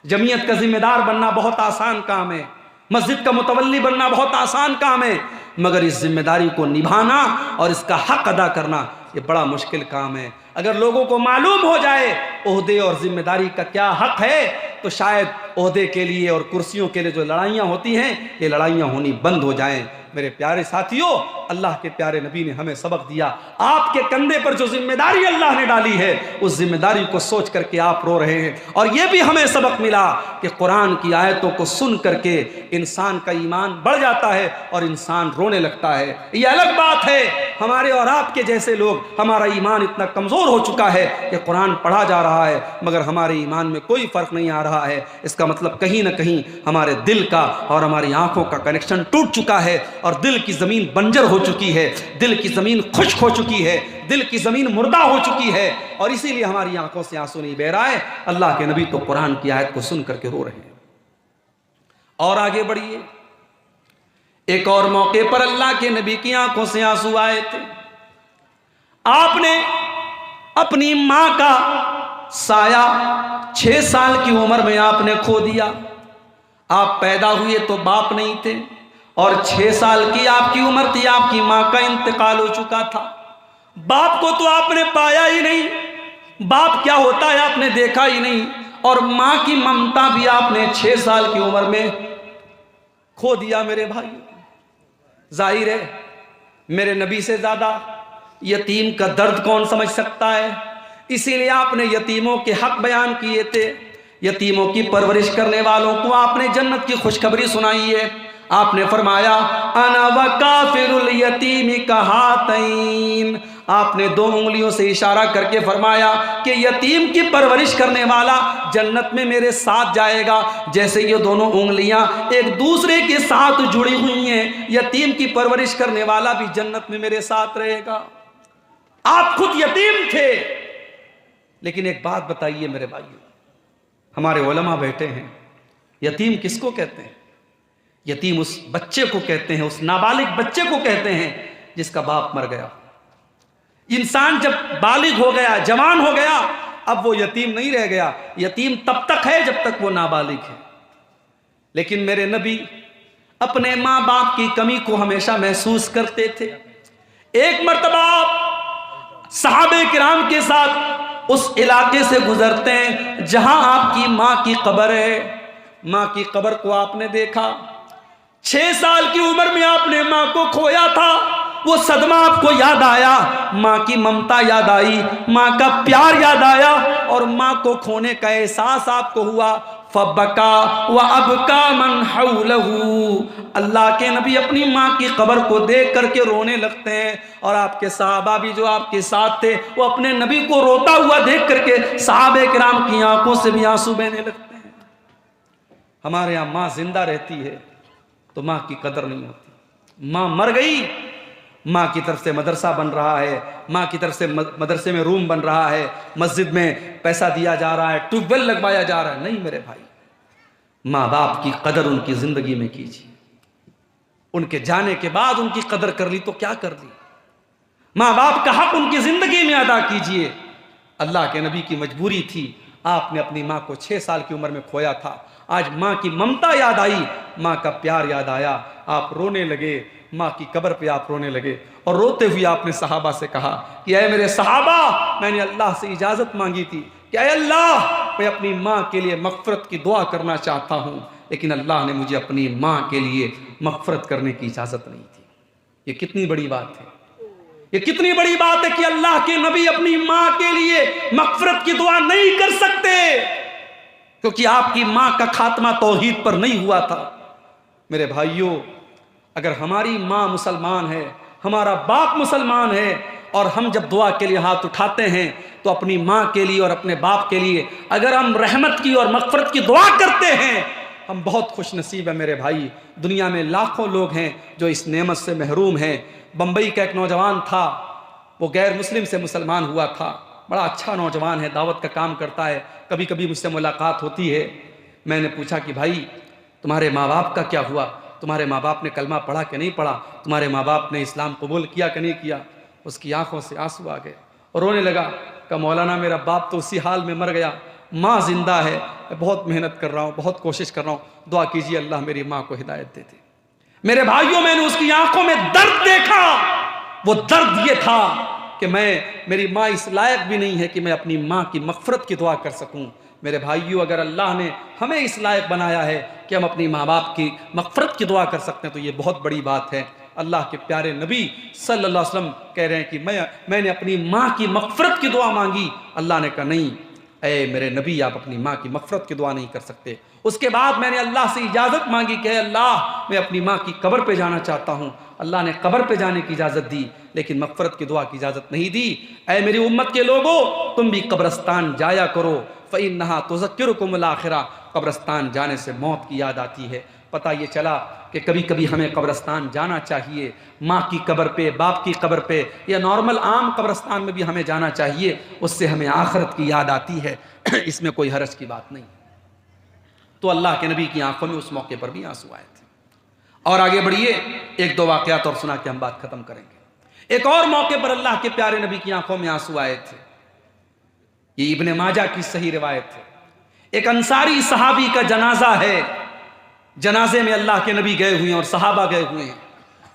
A: जमीयत का जिम्मेदार बनना बहुत आसान काम है, मस्जिद का मुतवल्ली बनना बहुत आसान काम है, मगर इस जिम्मेदारी को निभाना और इसका हक अदा करना ये बड़ा मुश्किल काम है। अगर लोगों को मालूम हो जाए ओहदे और जिम्मेदारी का क्या हक है तो शायद ओहदे के लिए और कुर्सियों के लिए जो लड़ाइयाँ होती हैं ये लड़ाइयाँ होनी बंद हो जाएं। मेरे प्यारे साथियों, अल्लाह के प्यारे नबी ने हमें सबक दिया। आपके कंधे पर जो जिम्मेदारी अल्लाह ने डाली है उस जिम्मेदारी को सोच करके आप रो रहे हैं। और यह भी हमें सबक मिला कि कुरान की आयतों को सुन करके इंसान का ईमान बढ़ जाता है और इंसान रोने लगता है। यह अलग बात है हमारे और आपके जैसे लोग, हमारा ईमान इतना कमजोर हो चुका है कि कुरान पढ़ा जा रहा है मगर हमारे ईमान में कोई फर्क नहीं आ रहा है। इसका मतलब कहीं ना कहीं हमारे दिल का और हमारी आंखों का कनेक्शन टूट चुका है और दिल की जमीन बंजर हो चुकी है, दिल की जमीन खुश्क हो चुकी है, दिल की जमीन मुर्दा हो चुकी है और इसीलिए हमारी आंखों से आंसू नहीं बह रहा है। अल्लाह के नबी तो कुरान की आयत को सुन करके रो रहे हैं। और आगे बढ़िए, एक और मौके पर अल्लाह के नबी की आंखों से आंसू आए थे। आपने अपनी मां का साया 6 साल की उम्र में आपने खो दिया। आप पैदा हुए तो बाप नहीं थे और 6 साल की आपकी उम्र थी, आपकी मां का इंतकाल हो चुका था। बाप को तो आपने पाया ही नहीं, बाप क्या होता है आपने देखा ही नहीं, और मां की ममता भी आपने 6 साल की उम्र में खो दिया। मेरे भाई, जाहिर है मेरे नबी से ज्यादा यतीम का दर्द कौन समझ सकता है, इसीलिए आपने यतीमों के हक बयान किए थे। यतीमों की परवरिश करने वालों को आपने जन्नत की खुशखबरी सुनाई है। आपने फरमाया अना व काफिरुल यतीमी कहातैन, आपने 2 उंगलियों से इशारा करके फरमाया कि यतीम की परवरिश करने वाला जन्नत में मेरे साथ जाएगा। जैसे ये दोनों उंगलियां एक दूसरे के साथ जुड़ी हुई हैं, यतीम की परवरिश करने वाला भी जन्नत में मेरे साथ रहेगा। आप खुद यतीम थे, लेकिन एक बात बताइए मेरे भाइयों, हमारे उलमा बैठे हैं, यतीम किसको कहते हैं? यतीम उस बच्चे को कहते हैं, उस नाबालिग बच्चे को कहते हैं जिसका बाप मर गया। इंसान जब बालिग हो गया, जवान हो गया, अब वो यतीम नहीं रह गया। यतीम तब तक है जब तक वो नाबालिग है। लेकिन मेरे नबी अपने माँ बाप की कमी को हमेशा महसूस करते थे। एक मर्तबा सहाबे किराम के साथ उस इलाके से गुजरते हैं जहां आपकी माँ की कब्र है। माँ की कब्र को आपने देखा। 6 साल की उम्र में आपने माँ को खोया था। वो सदमा आपको याद आया, माँ की ममता याद आई, माँ का प्यार याद आया और माँ को खोने का एहसास आपको हुआ। फबका व अबका मन हौलहू। अल्लाह के नबी अपनी माँ की कब्र को देख करके रोने लगते हैं और आपके सहाबा भी जो आपके साथ थे वो अपने नबी को रोता हुआ देख करके सहाबे किराम की आंखों से भी आंसू बहने लगते हैं। हमारे यहाँ माँ जिंदा रहती है तो माँ की कदर नहीं होती। माँ मर गई, माँ की तरफ से मदरसा बन रहा है, माँ की तरफ से मदरसे में रूम बन रहा है, मस्जिद में पैसा दिया जा रहा है, ट्यूबवेल लगवाया जा रहा है। नहीं मेरे भाई, माँ बाप की कदर उनकी जिंदगी में कीजिए। उनके जाने के बाद उनकी कदर कर ली तो क्या कर ली। माँ बाप का हक उनकी जिंदगी में अदा कीजिए। अल्लाह के नबी की मजबूरी थी, आपने अपनी माँ को 6 साल की उम्र में खोया था। आज माँ की ममता याद आई, माँ का प्यार याद आया, आप रोने लगे। माँ की कब्र पे आप रोने लगे और रोते हुए आपने सहाबा से कहा कि ऐ मेरे सहाबा, मैंने अल्लाह से इजाज़त मांगी थी कि ऐ अल्लाह, मैं अपनी माँ के लिए मग़फ़िरत की दुआ करना चाहता हूँ, लेकिन अल्लाह ने मुझे अपनी माँ के लिए मग़फ़िरत करने की इजाज़त नहीं दी। ये कितनी बड़ी बात है, ये कितनी बड़ी बात है कि अल्लाह के नबी अपनी माँ के लिए मग़फ़िरत की दुआ नहीं कर सकते क्योंकि आपकी माँ का खात्मा तौहीद पर नहीं हुआ था। मेरे भाइयों, अगर हमारी माँ मुसलमान है, हमारा बाप मुसलमान है और हम जब दुआ के लिए हाथ उठाते हैं तो अपनी माँ के लिए और अपने बाप के लिए अगर हम रहमत की और मग़फ़िरत की दुआ करते हैं, हम बहुत खुश नसीब है मेरे भाई। दुनिया में लाखों लोग हैं जो इस नेमत से महरूम हैं। बम्बई का एक नौजवान था, वो गैर मुस्लिम से मुसलमान हुआ था। बड़ा अच्छा नौजवान है, दावत का काम करता है, कभी कभी मुझसे मुलाकात होती है। मैंने पूछा कि भाई तुम्हारे माँ बाप का क्या हुआ, तुम्हारे माँ बाप ने कलमा पढ़ा कि नहीं पढ़ा, तुम्हारे माँ बाप ने इस्लाम कबूल किया कि नहीं किया। उसकी आंखों से आंसू आ गए और रोने लगा। कहा मौलाना मेरा बाप तो उसी हाल में मर गया, माँ जिंदा है, मैं बहुत मेहनत कर रहा हूँ, बहुत कोशिश कर रहा हूँ, दुआ कीजिए अल्लाह मेरी माँ को हिदायत दे दे। मेरे भाइयों, मैंने उसकी आंखों में दर्द देखा। वो दर्द ये था कि मेरी माँ इस लायक भी नहीं है कि मैं अपनी माँ की मग़फ़िरत की दुआ कर सकूँ। मेरे भाइयों, अगर अल्लाह ने हमें इस लायक बनाया है कि हम अपनी माँ बाप की मग़फ़िरत की दुआ कर सकते हैं तो ये बहुत बड़ी बात है। अल्लाह के प्यारे नबी सल्लल्लाहु अलैहि वसल्लम कह रहे हैं कि मैंने अपनी माँ की मग़फ़िरत की दुआ मांगी। अल्लाह ने कहा नहीं, ऐ मेरे नबी, आप अपनी माँ की मग़फ़िरत की दुआ नहीं कर सकते। उसके बाद मैंने अल्लाह से इजाज़त मांगी कि अल्लाह, मैं अपनी माँ की कब्र पे जाना चाहता हूँ। अल्लाह ने कब्र पे जाने की इजाज़त दी, लेकिन मग़फ़िरत की दुआ की इजाज़त नहीं दी। ऐ मेरी उम्मत के लोगों, तुम भी कब्रस्तान जाया करो, फ़इन्नहा तुज़क्किरुकुमुल आखिरा। कब्रस्तान जाने से मौत की याद आती है। पता ये चला कि कभी कभी हमें कब्रस्तान जाना चाहिए, माँ की कब्र पे, बाप की कब्र पे या नॉर्मल आम कब्रस्तान में भी हमें जाना चाहिए। उससे हमें आखिरत की याद आती है, इसमें कोई हरज की बात नहीं। तो अल्लाह के नबी की आंखों में उस मौके पर भी आंसू आए थे। और आगे बढ़िए, 1-2 वाक़यात और सुना के हम बात खत्म करेंगे। एक और मौके पर अल्लाह के प्यारे नबी की आंखों में आंसू आए थे। ये इब्ने माजा की सही रिवायत है। एक अंसारी सहाबी का जनाजा है, जनाजे में अल्लाह के नबी गए हुए हैं और सहाबा गए हुए हैं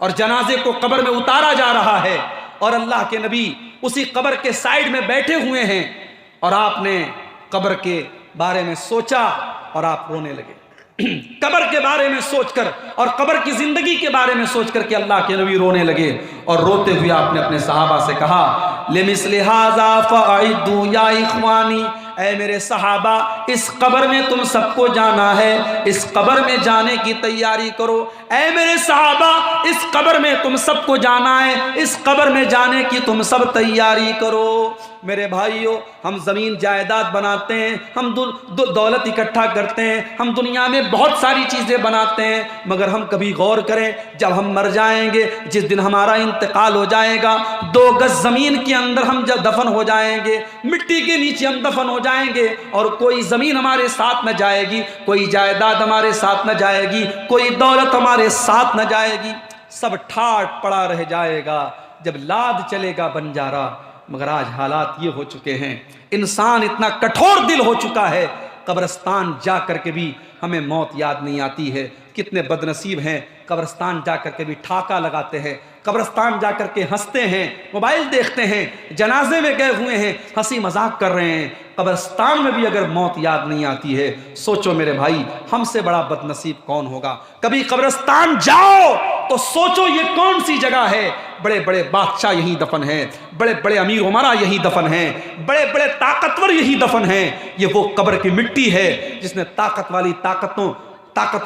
A: और जनाजे को कब्र में उतारा जा रहा है और अल्लाह के नबी उसी कब्र के साइड में बैठे हुए हैं और आपने कब्र के बारे में सोचा और आप रोने लगे। कब्र के बारे में सोचकर और कब्र की जिंदगी के बारे में सोचकर के अल्लाह के नबी रोने लगे और रोते हुए आपने अपने सहाबा से कहा, लिमिस्लि हाज़ा फ़अइद्दू या इख़वानी, ऐ मेरे सहाबा, इस कब्र में तुम सबको जाना है, इस कब्र में जाने की तैयारी करो। ऐ मेरे सहाबा, इस कब्र में तुम सबको जाना है, इस कब्र में जाने की तुम सब तैयारी करो। मेरे भाइयों, हम ज़मीन जायदाद बनाते हैं, हम दौलत इकट्ठा करते हैं, हम दुनिया में बहुत सारी चीज़ें बनाते हैं, मगर हम कभी गौर करें, जब हम मर जाएंगे, जिस दिन हमारा इंतकाल हो जाएगा, 2 गज ज़मीन के अंदर हम जब दफन हो जाएंगे, मिट्टी के नीचे हम दफन हो जाएंगे, और कोई ज़मीन हमारे साथ न जाएगी, कोई जायदाद हमारे साथ न जाएगी, कोई दौलत हमारे साथ न जाएगी, सब ठाट पड़ा रह जाएगा, जब लाद चलेगा बंजारा। मगर आज हालात ये हो चुके हैं, इंसान इतना कठोर दिल हो चुका है, कब्रिस्तान जा कर के भी हमें मौत याद नहीं आती है। कितने बदनसीब हैं, कब्रिस्तान जा कर के भी ठाका लगाते हैं, कब्रिस्तान जा कर के हंसते हैं, मोबाइल देखते हैं, जनाजे में गए हुए हैं, हंसी मजाक कर रहे हैं, कब्रिस्तान में भी अगर मौत याद नहीं आती है, सोचो मेरे भाई, हमसे बड़ा बदनसीब कौन होगा। कभी कब्रिस्तान जाओ तो सोचो ये कौन सी जगह है, बड़े बड़े बादशाह यहीं दफन हैं, बड़े बड़े अमीर उमरा यहीं दफन हैं, बड़े बड़े ताकतवर यहीं दफन हैं। ये वो कब्र की मिट्टी है जिसने ताकत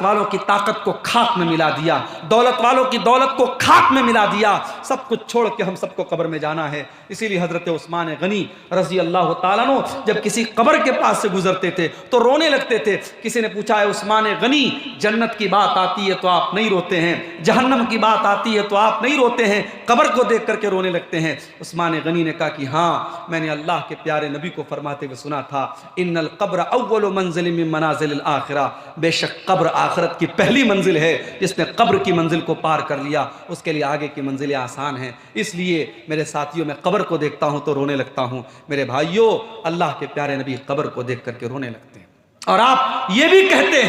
A: वालों की ताकत को खाक में मिला दिया, दौलत वालों की दौलत को खाक में मिला दिया। सब कुछ छोड़ के हम सबको कब्र में जाना है। इसीलिए हजरत उस्मान गनी रजी अल्लाह ताला अन्हु जब किसी कब्र के पास से गुजरते थे तो रोने लगते थे। किसी ने पूछा है उस्मान गनी, जन्नत की बात आती है तो आप नहीं रोते हैं, जहन्नम की बात आती है तो आप नहीं रोते हैं, कब्र को देख करके रोने लगते हैं। उस्मान गनी ने कहा कि हाँ, मैंने अल्लाह के प्यारे नबी को फरमाते हुए सुना था, इन्नल कब्र अव्वलु मंजिल मिन मनाजिल आखिरा, बेशक कब्र आखिरत की पहली मंजिल है। जिसने कब्र की मंजिल को पार कर लिया उसके लिए आगे की मंजिलें आसान हैं। इसलिए मेरे साथियों, मैं कब्र को देखता हूं तो रोने लगता हूं। मेरे भाइयों, अल्लाह के प्यारे नबी कब्र को देख करके रोने लगते हैं। और आप ये भी कहते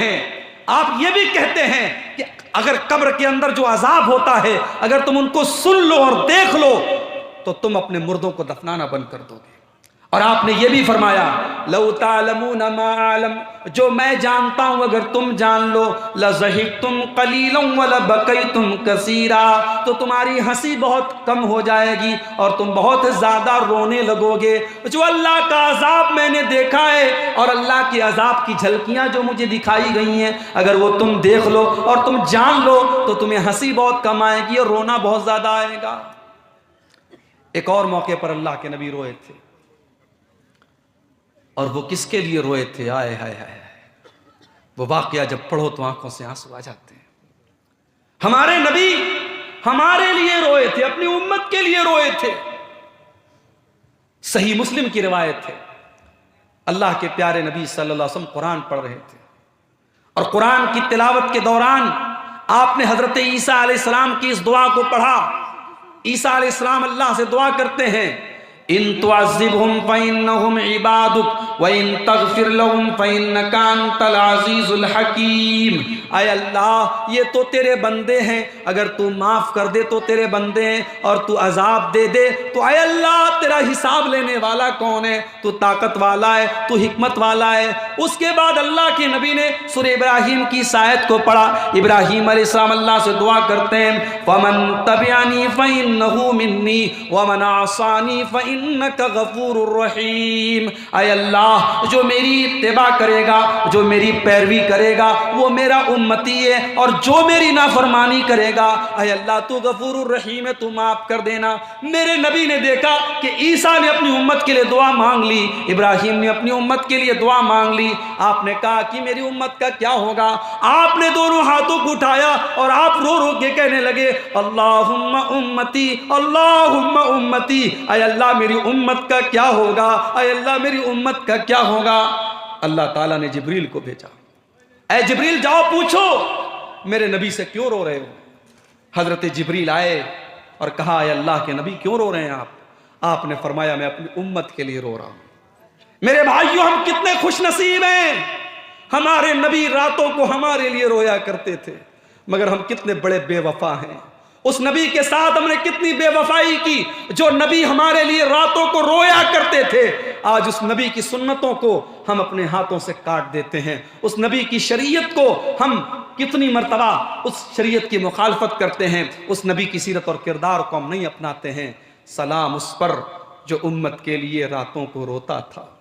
A: हैं कि अगर कब्र के अंदर जो अजाब होता है, अगर तुम उनको सुन लो और देख लो तो तुम अपने मुर्दों को दफनाना बंद कर दोगे। और आपने ये भी फरमाया, लौ तालमूना मा आलम, जो मैं जानता हूं अगर तुम जान लो, लज़हिकतुम कलीलन व लबकैतुम कसीरा, तो तुम्हारी हंसी बहुत कम हो जाएगी और तुम बहुत ज्यादा रोने लगोगे। जो अल्लाह का अजाब मैंने देखा है और अल्लाह के अजाब की झलकियां जो मुझे दिखाई गई हैं, अगर वो तुम देख लो और तुम जान लो तो तुम्हें हंसी बहुत कम आएगी और रोना बहुत ज्यादा आएगा। एक और मौके पर अल्लाह के नबी रोए थे, और वो किसके लिए रोए थे? आए हाय हाय, वो वाकया जब पढ़ो तो आंखों से आंसू आ जाते हैं। हमारे नबी हमारे लिए रोए थे, अपनी उम्मत के लिए रोए थे। सही मुस्लिम की रिवायत है, अल्लाह के प्यारे नबी सल्लल्लाहु अलैहि वसल्लम कुरान पढ़ रहे थे और कुरान की तिलावत के दौरान आपने हजरत ईसा अलैहिस्सलाम की इस दुआ को पढ़ा। ईसा अलैहिस्सलाम अल्लाह से दुआ करते हैं, इन तुअज़्ज़िबहुम फ़इन्नहुम इबादुक व इन तग़फ़िर लहुम फ़इन्नका अंतल अज़ीज़ुल हकीम। आय अल्लाह, ये तो तेरे बंदे हैं, अगर तू माफ़ कर दे तो तेरे बंदे हैं, और तू अजाब दे दे तो आय अल्लाह तेरा हिसाब लेने वाला कौन है? तू ताकत वाला है, तू हिकमत वाला है। उसके बाद अल्लाह के नबी ने सूरह इब्राहीम की इस आयत को पढ़ा। इब्राहीम अलैहिस्सलाम अल्लाह से दुआ करते हैं, फ़मन तबिअनी फ़इन्नहु मिन्नी व मन असानी फ़इन्नका गफ़ूरुर रहीम। आय अल्लाह, जो मेरी इत्तिबा करेगा, जो मेरी पैरवी करेगा, वो मेरा उम्मती है, और जो मेरी नाफरमानी करेगा, आय अल्लाह तू गफूरुर रहीम है, तू माफ कर देना। मेरे नबी ने देखा कि ईसा ने अपनी उम्मत के लिए दुआ मांग ली, इब्राहीम ने अपनी उम्मत के लिए दुआ मांग ली। आपने कहा कि मेरी उम्मत का क्या होगा? आपने दोनों हाथों को उठाया और आप रो रो के कहने लगे, अल्लाहुम्मा उम्मती, अल्लाहुम्मा उम्मती। आय अल्लाह मेरी उम्मत का क्या होगा? आय अल्लाह मेरी उम्मत का क्या होगा? अल्लाह ताला ने जिब्रील को भेजा, ऐ जिब्रील जाओ पूछो मेरे नबी से क्यों रो रहे हो। हजरत जिब्रील आए और कहा, ऐ अल्लाह के नबी क्यों रो रहे हैं आप? आपने फरमाया, मैं अपनी उम्मत के लिए रो रहा हूं। मेरे भाइयों, हम कितने खुश नसीब हैं, हमारे नबी रातों को हमारे लिए रोया करते थे, मगर हम कितने बड़े बेवफा हैं। उस नबी के साथ हमने कितनी बेवफाई की, जो नबी हमारे लिए रातों को रोया करते थे। आज उस नबी की सुन्नतों को हम अपने हाथों से काट देते हैं। उस नबी की शरीयत को हम कितनी मर्तबा उस शरीयत की मुखालफत करते हैं। उस नबी की सीरत और किरदार को हम नहीं अपनाते हैं। सलाम उस पर जो उम्मत के लिए रातों को रोता था,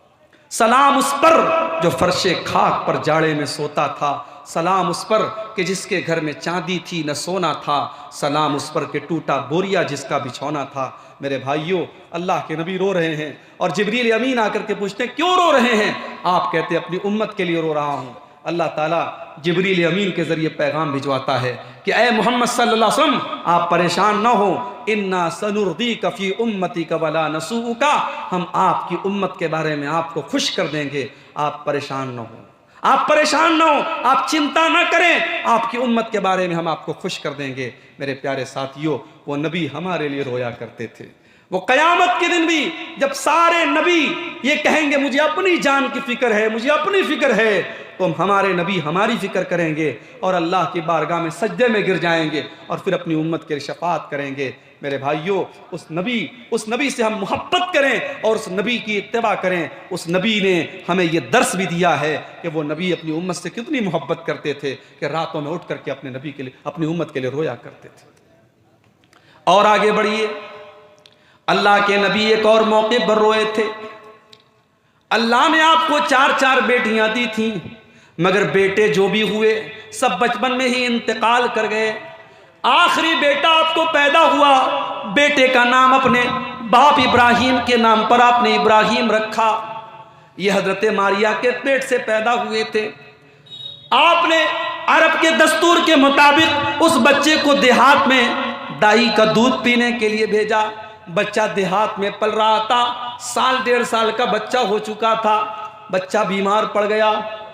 A: सलाम उस पर जो फर्शे खाक पर जाड़े में सोता था, सलाम उस पर कि जिसके घर में चांदी थी न सोना था, सलाम उस पर कि टूटा बोरिया जिसका बिछौना था। मेरे भाइयों, अल्लाह के नबी रो रहे हैं और जिब्रील अमीन आकर के पूछते हैं क्यों रो रहे हैं? आप कहते अपनी उम्मत के लिए रो रहा हूँ। अल्लाह ताला जिब्रील अमीन के ज़रिए पैगाम भिजवाता है कि ए मोहम्मद सल्लल्लाहु अलैहि वसल्लम, आप परेशान ना हो, इन्ना सनुर्दीका फी उम्मतिका वला नसूका, हम आपकी उम्मत के बारे में आपको खुश कर देंगे, आप परेशान ना हो, आप परेशान ना हो, आप चिंता ना करें, आपकी उम्मत के बारे में हम आपको खुश कर देंगे। मेरे प्यारे साथियों, वो नबी हमारे लिए रोया करते थे। वो क़यामत के दिन भी जब सारे नबी ये कहेंगे मुझे अपनी जान की फिक्र है, मुझे अपनी फिक्र है, तो हमारे नबी हमारी फिक्र करेंगे और अल्लाह की बारगाह में सजदे में गिर जाएंगे और फिर अपनी उम्मत के लिए शफाअत करेंगे। मेरे भाइयों, उस नबी से हम मोहब्बत करें और उस नबी की इत्तिबा करें। उस नबी ने हमें यह दर्स भी दिया है कि वो नबी अपनी उम्मत से कितनी मोहब्बत करते थे कि रातों में उठ करके अपने नबी के लिए, अपनी उम्मत के लिए रोया करते थे। और आगे बढ़िए, अल्लाह के नबी एक और मौके पर रोए थे। अल्लाह ने आपको 4 बेटियां दी थी, मगर बेटे जो भी हुए सब बचपन में ही इंतकाल कर गए। आखिरी बेटा आपको पैदा हुआ, बेटे का नाम अपने बाप इब्राहिम के नाम पर आपने इब्राहिम रखा। यह हजरत मारिया के पेट से पैदा हुए थे। आपने अरब के दस्तूर के मुताबिक उस बच्चे को देहात में दाई का दूध पीने के लिए भेजा। बच्चा देहात में पल रहा था, 1.5 साल का बच्चा हो चुका था। बच्चा बीमार पड़ गया,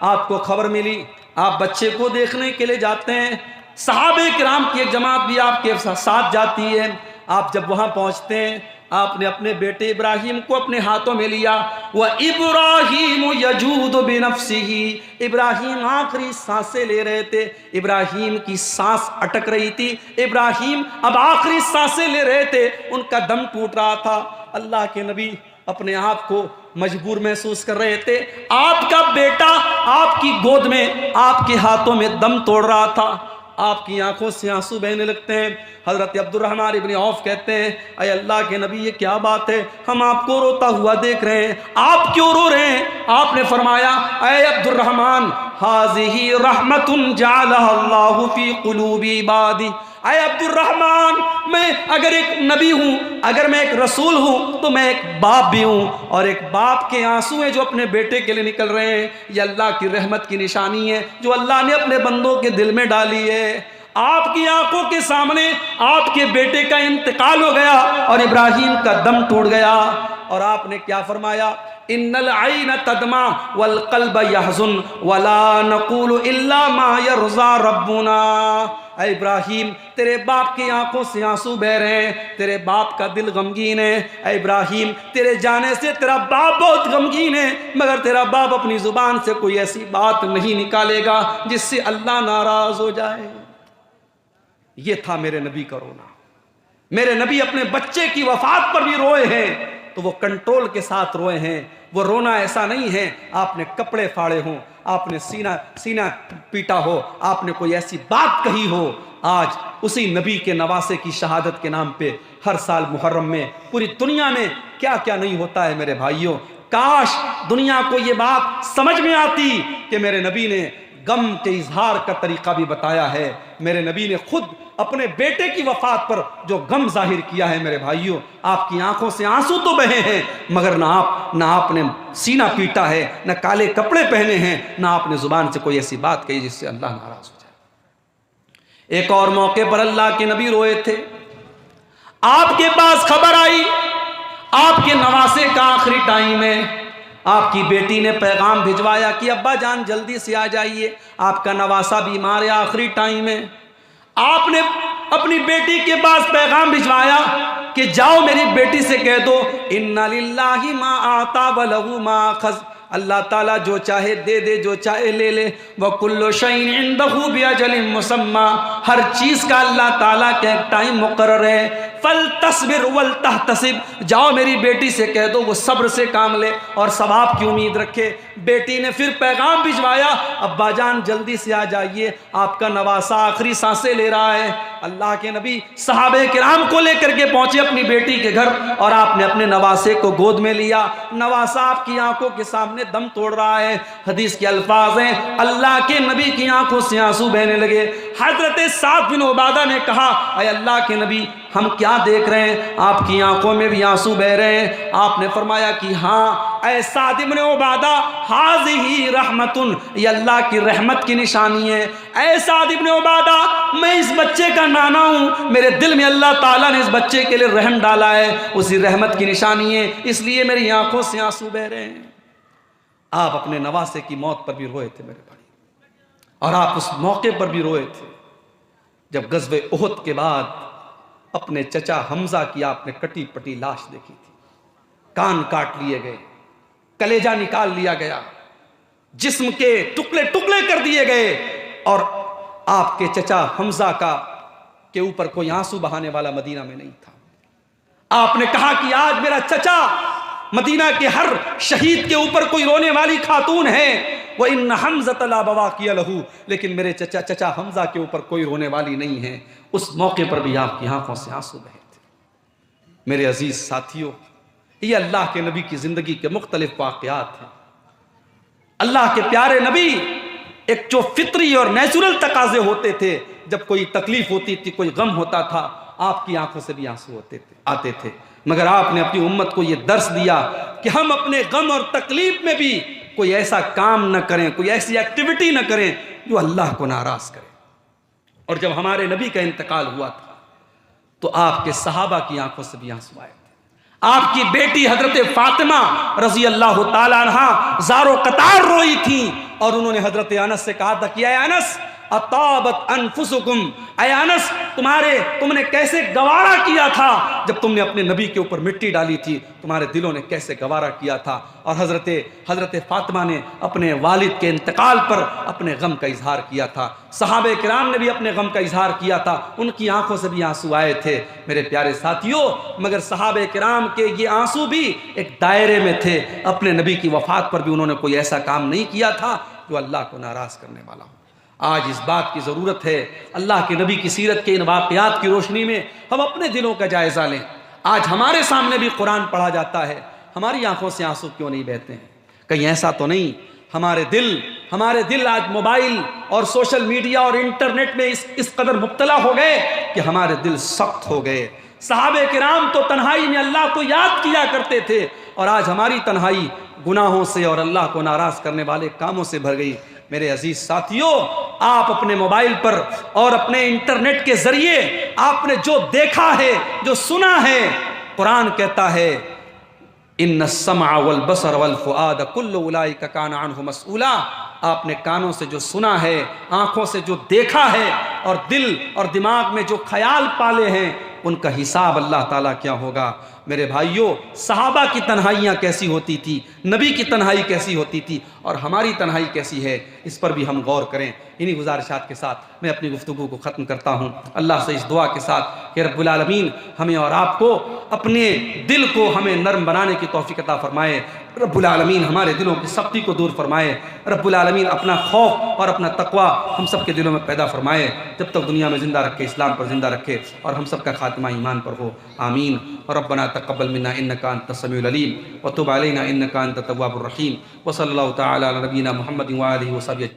A: आपको खबर मिली, आप बच्चे को देखने के लिए जाते हैं। सहाबे किराम की एक जमात भी आपके साथ जाती है। आप जब वहां पहुंचते हैं, आपने अपने बेटे इब्राहिम को अपने हाथों में लिया। वह इब्राहिम यजूद बिनफ्सिही, इब्राहिम आखिरी सांसें ले रहे थे, इब्राहिम की सांस अटक रही थी, इब्राहिम अब आखिरी सांसें ले रहे थे, उनका दम टूट रहा था। अल्लाह के नबी अपने आप को मजबूर महसूस कर रहे थे। आपका बेटा आपकी गोद में, आपके हाथों में दम तोड़ रहा था। आपकी आंखों से आंसू बहने लगते हैं। हजरत अब्दुर्रहमान इब्न औफ कहते हैं, अय अल्लाह के नबी ये क्या बात है, हम आपको रोता हुआ देख रहे हैं, आप क्यों रो रहे हैं? आपने फरमाया, अय अब्दुर्रहमान, हाज़िही रहमतुन जअलहा अल्लाहु फी क़ुलूबि इबादी। अय अब्दुर्रहमान, मैं अगर एक नबी हूँ, अगर मैं एक रसूल हूँ, तो मैं एक बाप भी हूँ, और एक बाप के आंसू हैं जो अपने बेटे के लिए निकल रहे हैं, ये अल्लाह की रहमत की निशानी है जो अल्लाह ने अपने बंदों के दिल में डाली है। आपकी आंखों के सामने आपके बेटे का इंतकाल हो गया और इब्राहिम का दम टूट गया, और आपने क्या फरमाया, इन्नल आइना तदमा वल क़ल्ब यहज़ुन वला नक़ूलु इल्ला मा यरज़ा रब्बुना। ऐ इब्राहिम, तेरे बाप की आंखों से आंसू बह रहे हैं, तेरे बाप का दिल गमगीन है। ऐ इब्राहिम, तेरे जाने से तेरा बाप बहुत गमगीन है, मगर तेरा बाप अपनी जुबान से कोई ऐसी बात नहीं निकालेगा जिससे अल्लाह नाराज हो जाए। ये था मेरे नबी का रोना। मेरे नबी अपने बच्चे की वफात पर भी रोए हैं, तो वो कंट्रोल के साथ रोए हैं। वो रोना ऐसा नहीं है आपने कपड़े फाड़े हों, आपने सीना पीटा हो, आपने कोई ऐसी बात कही हो। आज उसी नबी के नवासे की शहादत के नाम पे हर साल मुहर्रम में पूरी दुनिया में क्या क्या नहीं होता है। मेरे भाइयों, काश दुनिया को ये बात समझ में आती कि मेरे नबी ने गम के इजहार का तरीका भी बताया है। मेरे नबी ने खुद अपने बेटे की वफात पर जो गम जाहिर किया है। मेरे भाइयों, आपकी आंखों से आंसू तो बहे हैं, मगर ना आपने सीना पीटा है, ना काले कपड़े पहने हैं, ना आपने जुबान से कोई ऐसी बात कही जिससे अल्लाह नाराज हो जाए। एक और मौके पर अल्लाह के नबी रोए थे। आपके पास खबर आई आपके नवासे का आखिरी टाइम है। आपकी बेटी ने पैगाम भिजवाया कि अब्बा जान जल्दी से आ जाइए, आपका नवासा बीमार है, आखिरी टाइम है। आपने अपनी बेटी के पास पैगाम भिजवाया कि जाओ मेरी बेटी से कह दो, इन्ना लिल्लाहि मा आता व लहू मा अखज़, अल्लाह ताला जो चाहे दे दे, जो चाहे ले ले। व कुल्लु शैइन इंदहु बिअजलिन मुसम्मा, हर चीज़ का अल्लाह ताला का एक टाइम मुकर्रर है। फल तस्बिर वल तहतसिब, जाओ मेरी बेटी से कह दो वो सब्र से काम ले और सवाब की उम्मीद रखे। बेटी ने फिर पैगाम भिजवाया, अब्बा जान जल्दी से आ जाइए, आपका नवासा आखिरी सांसें ले रहा है। अल्लाह के नबी सहाबे किराम को लेकर के पहुंचे अपनी बेटी के घर, और आपने अपने नवासे को गोद में लिया। नवासा आपकी आंखों के सामने दम तोड़ रहा है। हदीस के अल्फाज हैं, अल्लाह के नबी की आंखों से आंसू बहने लगे। हजरत साद बिन उबादा ने कहा, अय अल्लाह के नबी, हम क्या देख रहे हैं, आपकी आंखों में भी आंसू बह रहे हैं। आपने फरमाया कि हाँ ऐ साद इब्न उबादा, हाज़िही रहमतुन, ये अल्लाह की रहमत की निशानी है। ऐ साद इब्न उबादा, मैं इस बच्चे का नाना हूँ, मेरे दिल में अल्लाह ताला ने इस बच्चे के लिए रहम डाला है, उसी रहमत की निशानी है, इसलिए मेरी आंखों से आंसू बह रहे हैं। आप अपने नवासे की मौत पर भी रोए थे मेरे भाई, और आप उस मौके पर भी रोए थे जब गज़वे उहद के बाद अपने चचा हमजा की आपने कटी पटी लाश देखी थी। कान काट लिए गए, कलेजा निकाल लिया गया, जिस्म के टुकड़े टुकड़े कर दिए गए, और आपके चचा हमजा का के ऊपर कोई आंसू बहाने वाला मदीना में नहीं था। आपने कहा कि आज मेरा चचा, मदीना के हर शहीद के ऊपर कोई रोने वाली खातून है, वो इन हमज़त ला बवाकिया लहू, लेकिन मेरे चचा हमजा के ऊपर कोई रोने वाली नहीं है। उस मौके पर भी आपकी आंखों से आंसू बहे थे। मेरे अजीज साथियों, ये अल्लाह के नबी की जिंदगी के मुख्तलिफ वाक़यात हैं। अल्लाह के प्यारे नबी, एक जो फितरी और नेचुरल तकाजे होते थे, जब कोई तकलीफ होती थी, कोई गम होता था, आपकी आंखों से भी आंसू आते थे। मगर आपने अपनी उम्मत को यह दर्स दिया कि हम अपने गम और तकलीफ में भी कोई ऐसा काम न करें, कोई ऐसी एक्टिविटी न करें जो अल्लाह को नाराज करे। और जब हमारे नबी का इंतकाल हुआ था तो आपके सहाबा की आंखों से भी आंसू आए थे। आपकी बेटी हजरत फातिमा रजी अल्लाह ताला अन्हा ज़ारो कतार रोई थी, और उन्होंने हजरत अनस से कहा था कि ऐ अनस अताबत अनफुसुकुम, ऐ अनस तुमने कैसे गवारा किया था जब तुमने अपने नबी के ऊपर मिट्टी डाली थी, तुम्हारे दिलों ने कैसे गवारा किया था। और हजरत फातिमा ने अपने वालिद के इंतकाल पर अपने गम का इजहार किया था। सहाबे किराम ने भी अपने गम का इजहार किया था, उनकी आंखों से भी आंसू आए थे मेरे प्यारे साथियों। मगर सहाबे किराम के ये आंसू भी एक दायरे में थे, अपने नबी की वफात पर भी उन्होंने कोई ऐसा काम नहीं किया था जो अल्लाह को नाराज करने वाला हो। आज इस बात की ज़रूरत है, अल्लाह के नबी की सीरत के इन वाक़यात की रोशनी में हम अपने दिलों का जायज़ा लें। आज हमारे सामने भी कुरान पढ़ा जाता है, हमारी आंखों से आंसू क्यों नहीं बहते हैं? कहीं ऐसा तो नहीं हमारे दिल आज मोबाइल और सोशल मीडिया और इंटरनेट में इस कदर मुब्तला हो गए कि हमारे दिल सख्त हो गए। सहाबे किराम तो तन्हाई में अल्लाह को याद किया करते थे, और आज हमारी तन्हाई गुनाहों से और अल्लाह को नाराज़ करने वाले कामों से भर गई। मेरे अजीज साथियों, आप अपने मोबाइल पर और अपने इंटरनेट के जरिए आपने जो देखा है, जो सुना है, कुरान कहता है इन्न सम्अ वल बसर वल फुआद कुल्लु उलाइका कान अन्हु मसऊला। आपने कानों से जो सुना है, आंखों से जो देखा है, और दिल और दिमाग में जो ख्याल पाले हैं, उनका हिसाब अल्लाह ताला क्या होगा। मेरे भाइयों, सहाबा की तन्हाइयाँ कैसी होती थी, नबी की तन्हाई कैसी होती थी, और हमारी तन्हाई कैसी है, इस पर भी हम गौर करें। इन्हीं गुजारिशात के साथ मैं अपनी गुफ्तगू को ख़त्म करता हूँ, अल्लाह से इस दुआ के साथ कि रब्बुल आलमीन हमें और आपको अपने दिल को हमें नर्म बनाने की तौफीक अता फरमाए। रब्बुल आलमीन हमारे दिलों की सख्ती को दूर फरमाए। रब्बुल आलमीन अपना खौफ और अपना तकवा हम सब के दिलों में पैदा फरमाए। जब तक दुनिया में ज़िंदा रखे, इस्लाम पर ज़िंदा रखे, और हम सब का खात्मा ईमान पर हो। आमीन। रब्बना तक़ब्बल मिन्ना इन्नका अंतस समीउल अलीम व तुब अलैना इन्नका अंतत तव्वाबुर रहीम। व सल्लल्लाहु तआला अला नबीना मुहम्मदिन व आलिहि व सहबिहि।